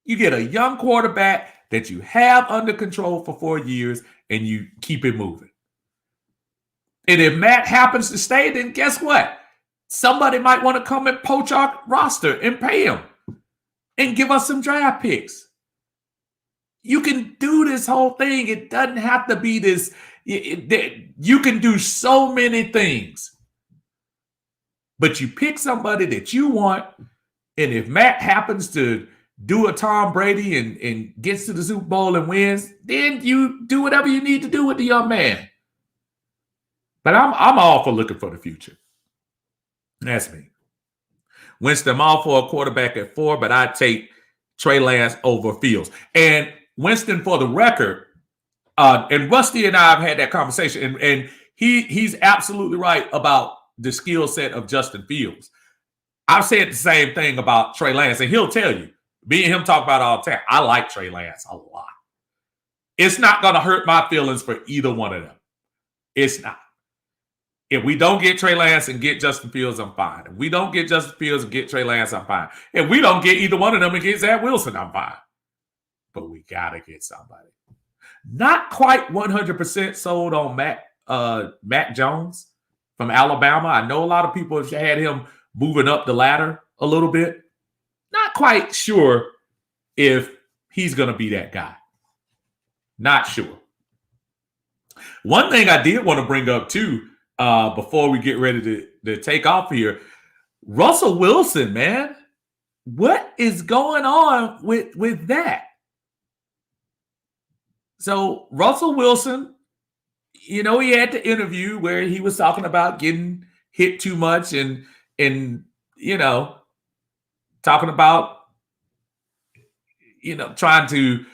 You get a young quarterback that you have under control for 4 years and you keep it moving. And if Matt happens to stay, then guess what? Somebody might want to come and poach our roster and pay him and give us some draft picks. You can do this whole thing. It doesn't have to be this. You can do so many things. But you pick somebody that you want, and if Matt happens to do a Tom Brady and gets to the Super Bowl and wins, then you do whatever you need to do with the young man. But I'm all for looking for the future. That's me. Winston, I'm all for a quarterback at 4, but I'd take Trey Lance over Fields. And Winston, for the record, and Rusty and I have had that conversation, and he's absolutely right about the skill set of Justin Fields. I've said the same thing about Trey Lance, and he'll tell you. Me and him talk about it all the time. I like Trey Lance a lot. It's not going to hurt my feelings for either one of them. It's not. If we don't get Trey Lance and get Justin Fields, I'm fine. If we don't get Justin Fields and get Trey Lance, I'm fine. If we don't get either one of them and get Zach Wilson, I'm fine. But we got to get somebody. Not quite 100% sold on Mac Jones from Alabama. I know a lot of people have had him moving up the ladder a little bit. Not quite sure if he's going to be that guy. Not sure. One thing I did want to bring up, too, before we get ready to take off here, Russell Wilson, man. What is going on with that? So Russell Wilson, he had the interview where he was talking about getting hit too much and talking about, trying to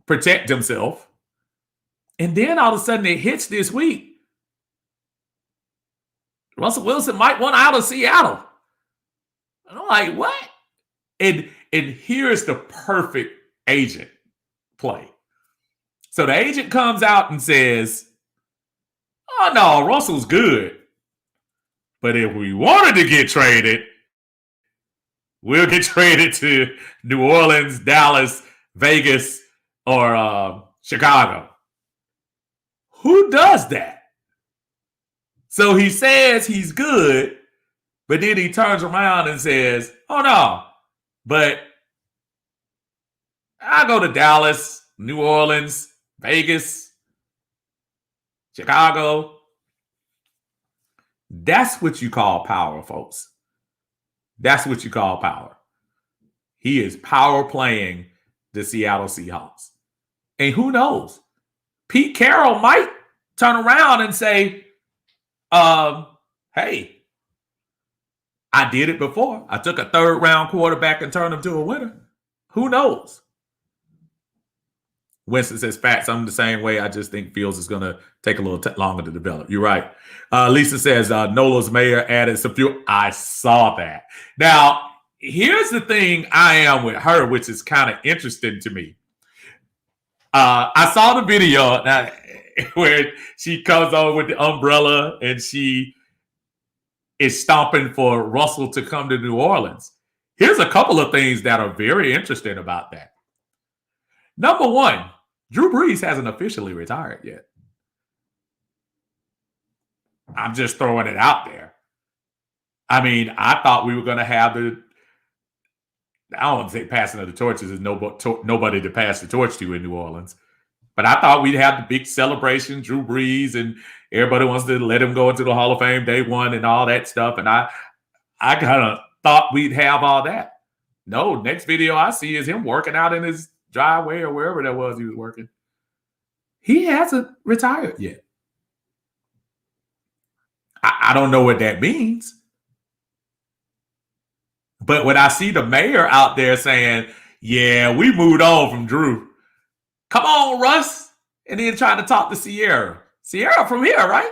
protect himself. And then all of a sudden it hits this week. Russell Wilson might want out of Seattle. And I'm like, what? And here's the perfect agent play. So the agent comes out and says, oh, no, Russell's good. But if we wanted to get traded, we'll get traded to New Orleans, Dallas, Vegas, or Chicago. Who does that? So he says he's good, but then he turns around and says, oh, no, but I'll go to Dallas, New Orleans, Vegas, Chicago. That's what you call power, folks. That's what you call power. He is power playing the Seattle Seahawks. And who knows? Pete Carroll might turn around and say, hey, I did it before. I took a third-round quarterback and turned him to a winner. Who knows? Winston says, facts, I'm the same way. I just think Fields is going to take a little longer to develop. You're right. Lisa says, Nola's mayor added some fuel. I saw that. Now, here's the thing I am with her, which is kind of interesting to me. I saw the video where she comes on with the umbrella and she is stomping for Russell to come to New Orleans. Here's a couple of things that are very interesting about that. Number one, Drew Brees hasn't officially retired yet. I'm just throwing it out there. I mean, I thought we were going to have I don't want to say passing of the torches is nobody to pass the torch to in New Orleans. But I thought we'd have the big celebration, Drew Brees, and everybody wants to let him go into the Hall of Fame day one and all that stuff. And I kind of thought we'd have all that. No, next video I see is him working out in his driveway or wherever that was he was working. He hasn't retired yet. I don't know what that means. But when I see the mayor out there saying, yeah, we moved on from Drew. Come on, Russ. And then trying to talk to Sierra. Sierra from here, right?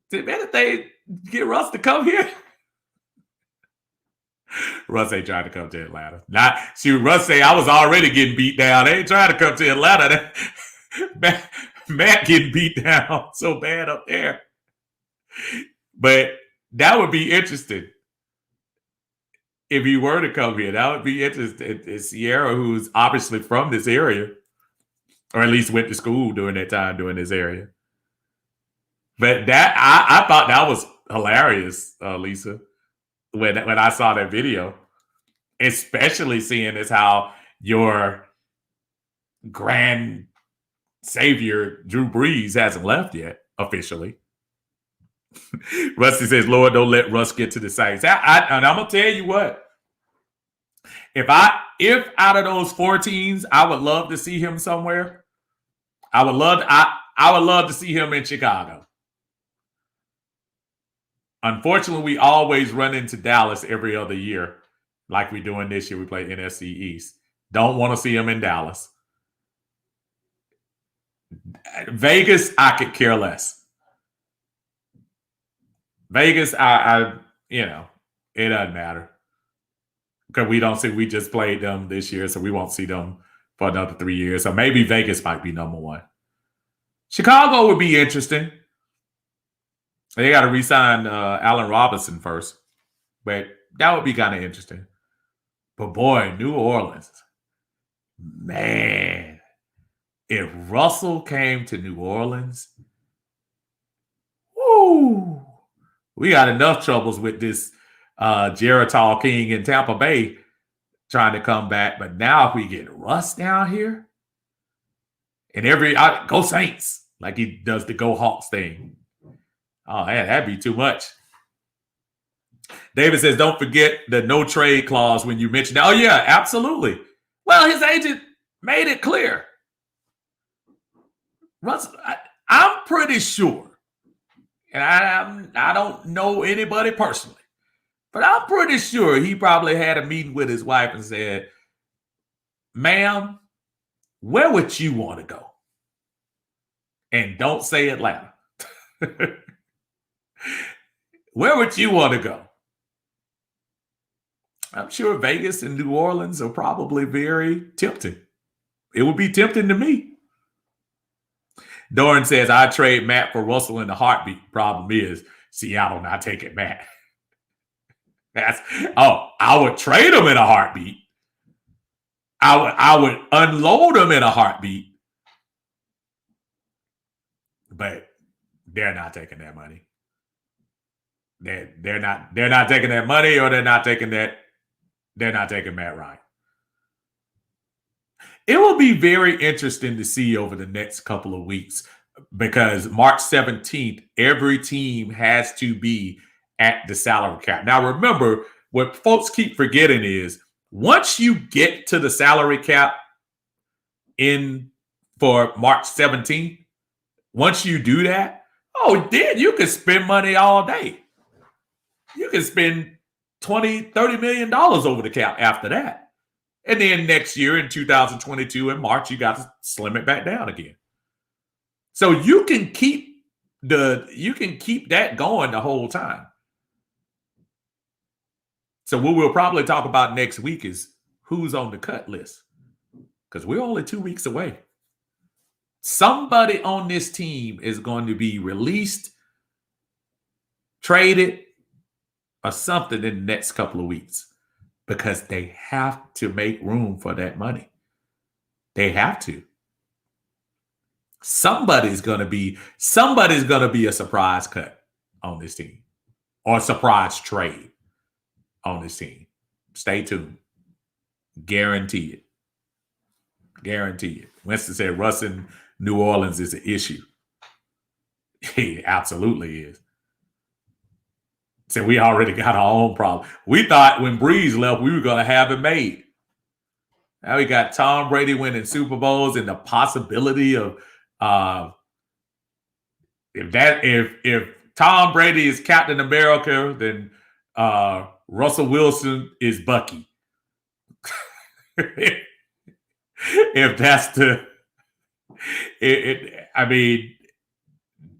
Did they get Russ to come here? Russ ain't trying to come to Atlanta. Russ say I was already getting beat down. They ain't trying to come to Atlanta. Matt getting beat down so bad up there. But that would be interesting. If he were to come here, that would be interesting. It's Sierra, who's obviously from this area, or at least went to school during that time doing this area. But that I thought that was hilarious, Lisa, when I saw that video, especially seeing as how your grand savior Drew Brees hasn't left yet officially. Rusty says, "Lord, don't let Russ get to the Saints." And I'm gonna tell you what. If out of those 4 teams, I would love to see him somewhere. I would love to see him in Chicago. Unfortunately, we always run into Dallas every other year, like we're doing this year. We play NFC East. Don't want to see him in Dallas. Vegas, I could care less. Vegas, it doesn't matter. Because we just played them this year, so we won't see them for another 3 years. So maybe Vegas might be number 1. Chicago would be interesting. They got to re-sign Allen Robinson first. But that would be kind of interesting. But boy, New Orleans. Man. If Russell came to New Orleans, woo, we got enough troubles with this Geritol King in Tampa Bay trying to come back. But now if we get Russ down here, and go Saints, like he does the Go Hawks thing. Oh, man, that'd be too much. David says, don't forget the no trade clause when you mentioned that. Oh, yeah, absolutely. Well, his agent made it clear. Russ, I'm pretty sure, and I don't know anybody personally, but I'm pretty sure he probably had a meeting with his wife and said, ma'am, where would you want to go? And don't say Atlanta. Where would you want to go? I'm sure Vegas and New Orleans are probably very tempting. It would be tempting to me. Doran says, I trade Matt for Russell in a heartbeat. Problem is, Seattle not taking Matt. I would trade him in a heartbeat. I would unload him in a heartbeat. But they're not taking that money. They're not taking that money, or they're not taking Matt Ryan. It will be very interesting to see over the next couple of weeks, because March 17th, every team has to be at the salary cap. Now, remember, what folks keep forgetting is once you get to the salary cap for March 17th, once you do that, then you can spend money all day. You can spend $20, $30 million over the cap after that. And then next year in 2022 in March, you got to slim it back down again. So you can keep that going the whole time. So what we'll probably talk about next week is who's on the cut list, because we're only 2 weeks away. Somebody on this team is going to be released, traded, or something in the next couple of weeks, because they have to make room for that money. They have to. Somebody's going to be a surprise cut on this team, or a surprise trade on this team. Stay tuned. Guarantee it. Guarantee it. Winston said Russ in New Orleans is an issue. He absolutely is. So we already got our own problem. We thought when Breeze left, we were going to have it made. Now we got Tom Brady winning Super Bowls, and the possibility of if Tom Brady is Captain America, then Russell Wilson is Bucky. If that's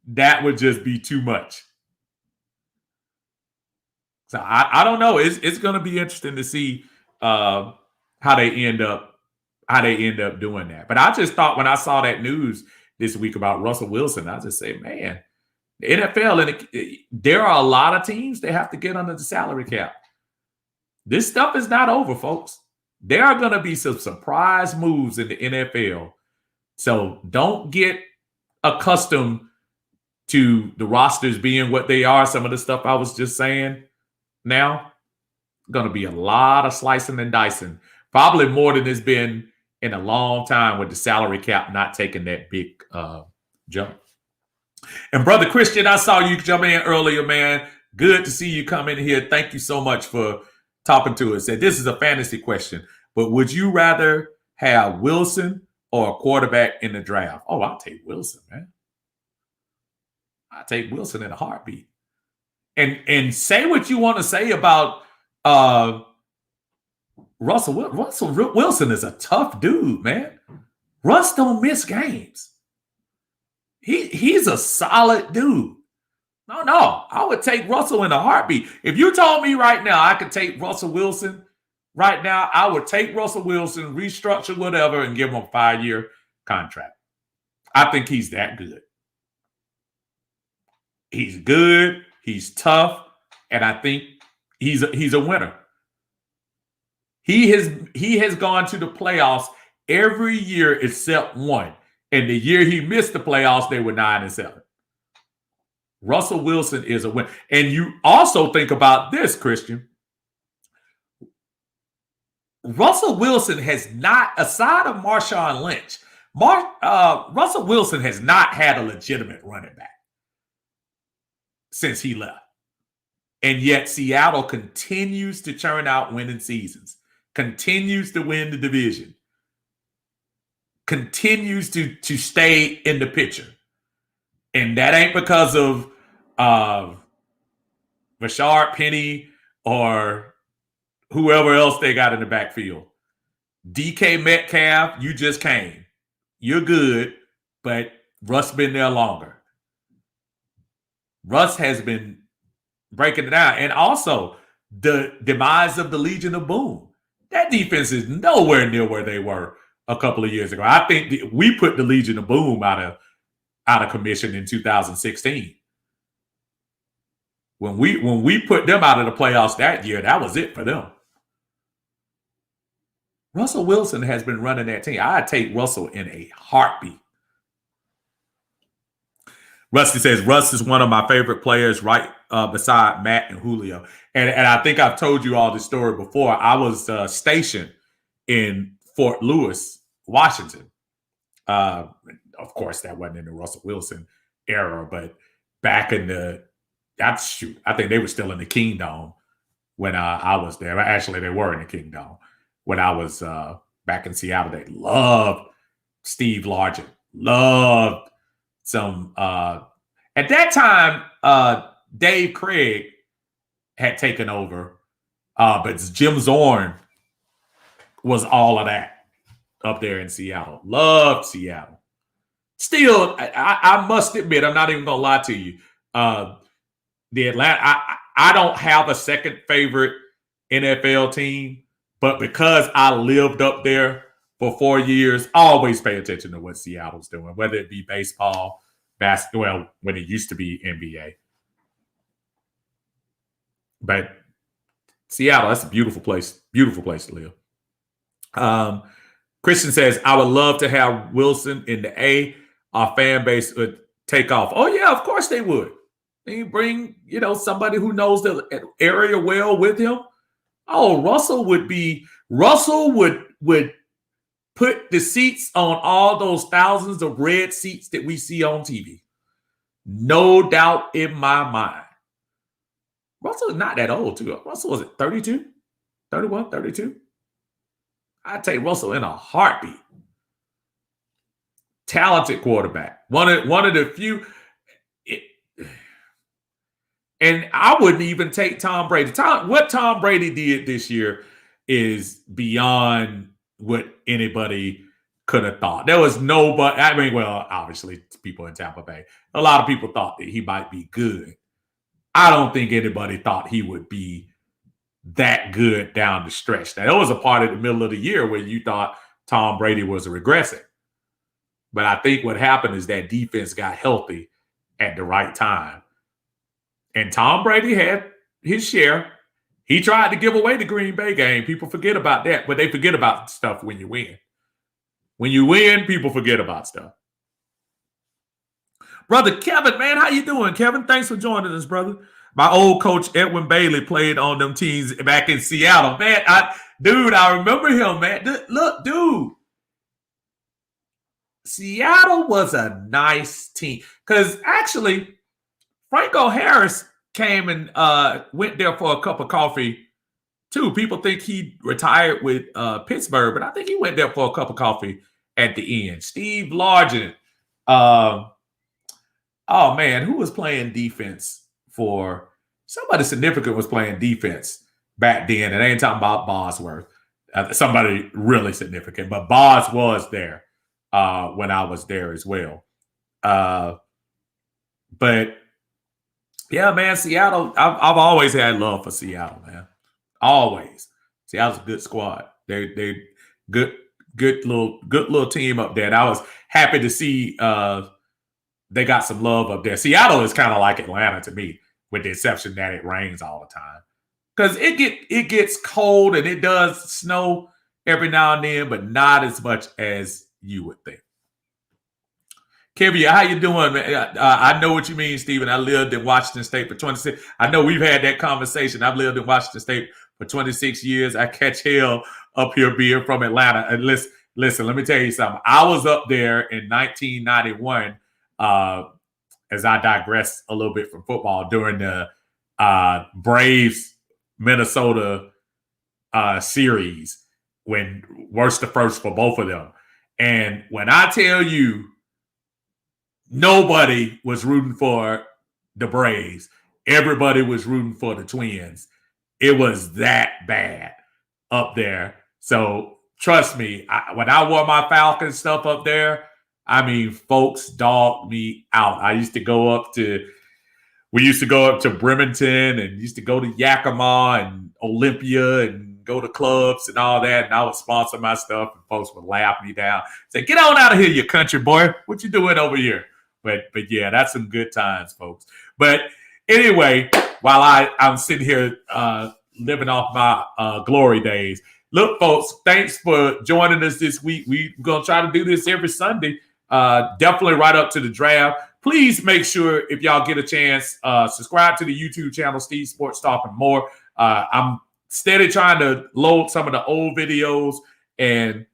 that would just be too much. So I don't know. It's going to be interesting to see how they end up doing that. But I just thought when I saw that news this week about Russell Wilson, I just say, man, the NFL and there are a lot of teams that have to get under the salary cap. This stuff is not over, folks. There are going to be some surprise moves in the NFL. So don't get accustomed to the rosters being what they are. Some of the stuff I was just saying now, going to be a lot of slicing and dicing. Probably more than it's been in a long time with the salary cap not taking that big jump. And Brother Christian, I saw you jump in earlier, man. Good to see you come in here. Thank you so much for talking to us. Said this is a fantasy question, but would you rather have Wilson or a quarterback in the draft? Oh, I'll take Wilson, man. I'll take Wilson in a heartbeat. And say what you want to say about Russell Wilson is a tough dude, man. Russ don't miss games. He's a solid dude. No, I would take Russell in a heartbeat. If you told me right now I could take Russell Wilson right now, I would take Russell Wilson, restructure whatever, and give him a 5-year contract. I think he's that good. He's good. He's tough, and I think he's a winner. He has gone to the playoffs every year except one. And the year he missed the playoffs, they were 9-7. Russell Wilson is a winner. And you also think about this, Christian. Russell Wilson has not, aside of Marshawn Lynch, Russell Wilson has not had a legitimate running back since he left. And yet Seattle continues to churn out winning seasons, continues to win the division, continues to stay in the picture. And that ain't because of Rashard Penny or whoever else they got in the backfield. DK Metcalf, you just came. You're good, but Russ been there longer. Russ has been breaking it down. And also, the demise of the Legion of Boom. That defense is nowhere near where they were a couple of years ago. I think we put the Legion of Boom out of commission in 2016. When we put them out of the playoffs that year, that was it for them. Russell Wilson has been running that team. I'd take Russell in a heartbeat. Rusty says, Russ is one of my favorite players right beside Matt and Julio. And I think I've told you all this story before. I was stationed in Fort Lewis, Washington. Of course, that wasn't in the Russell Wilson era, but back in I think they were still in the Kingdom when I was there. Actually, they were in the Kingdom when I was back in Seattle. They loved Steve Largent, loved some. At that time, Dave Craig had taken over, but Jim Zorn was all of that up there in Seattle. Loved Seattle. Still, I must admit, I'm not even gonna lie to you. The Atlanta, I don't have a second favorite NFL team, but because I lived up there for 4 years, I always pay attention to what Seattle's doing, whether it be baseball, basketball, when it used to be NBA. But Seattle, that's a beautiful place to live. Christian says, I would love to have Wilson in the A. Our fan base would take off. Oh, yeah, of course they would. They bring, somebody who knows the area well with him. Oh, Russell would put the seats on all those thousands of red seats that we see on TV. No doubt in my mind. Russell is not that old, too. Russell was it 32? 31, 32? I'd take Russell in a heartbeat. Talented quarterback. One of the few. And I wouldn't even take Tom Brady. What Tom Brady did this year is beyond what anybody could have thought. There was nobody. Obviously, people in Tampa Bay. A lot of people thought that he might be good. I don't think anybody thought he would be that good down the stretch. Now, there was a part of the middle of the year where you thought Tom Brady was regressing. But I think what happened is that defense got healthy at the right time. And Tom Brady had his share. He tried to give away the Green Bay game. People forget about that, but they forget about stuff when you win. When you win, people forget about stuff. Brother Kevin, man, how you doing, Kevin? Thanks for joining us, brother. My old coach, Edwin Bailey, played on them teams back in Seattle. Man, I remember him, man. Look, dude. Seattle was a nice team. Because actually, Franco Harris came and went there for a cup of coffee, too. People think he retired with Pittsburgh, but I think he went there for a cup of coffee at the end. Steve Largent. Oh, man, who was playing defense for somebody significant was playing defense back then, and I ain't talking about Bosworth. Somebody really significant, but Bos was there when I was there as well. But yeah, man, Seattle. I've always had love for Seattle, man. Always. Seattle's a good squad. They good little team up there. And I was happy to see they got some love up there. Seattle is kind of like Atlanta to me, with the exception that it rains all the time. Because it gets cold and it does snow every now and then, but not as much as you would think. Kevia, how you doing, man? I know what you mean, Stephen. I lived in Washington State for 26. I know we've had that conversation. I've lived in Washington State for 26 years. I catch hell up here being from Atlanta. And listen, let me tell you something. I was up there in 1991, as I digress a little bit from football, during the Braves Minnesota series, when worst to first for both of them. And when I tell you, nobody was rooting for the Braves, everybody was rooting for the Twins. It was that bad up there. So trust me, when I wore my Falcons stuff up there, I mean, folks dogged me out. We used to go up to Bremerton and used to go to Yakima and Olympia and go to clubs and all that. And I would sponsor my stuff and folks would laugh me down. Say, get on out of here, you country boy. What you doing over here? But yeah, that's some good times, folks. But anyway, while I'm sitting here living off my glory days, look, folks, thanks for joining us this week. We're going to try to do this every Sunday. Definitely right up to the draft. Please make sure, if y'all get a chance, subscribe to the YouTube channel, Steve Sports Talk and More. I'm steady trying to load some of the old videos, and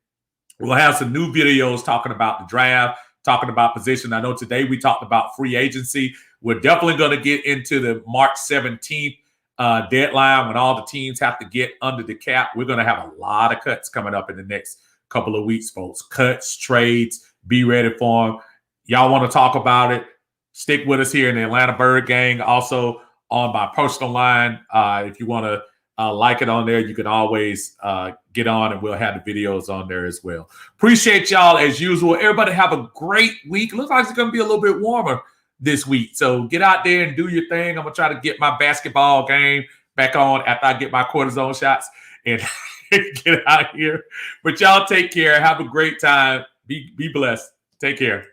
we'll have some new videos talking about the draft, talking about position. I know today we talked about free agency. We're definitely going to get into the March 17th deadline when all the teams have to get under the cap. We're going to have a lot of cuts coming up in the next couple of weeks, folks. Cuts, trades, be ready for them. Y'all want to talk about it? Stick with us here in the Atlanta Bird Gang. Also on my personal line, if you want to like it on there, you can always get on and we'll have the videos on there as well. Appreciate y'all as usual. Everybody have a great week. Looks like it's going to be a little bit warmer this week. So get out there and do your thing. I'm going to try to get my basketball game back on after I get my cortisone shots and get out here. But y'all take care. Have a great time. Be blessed. Take care.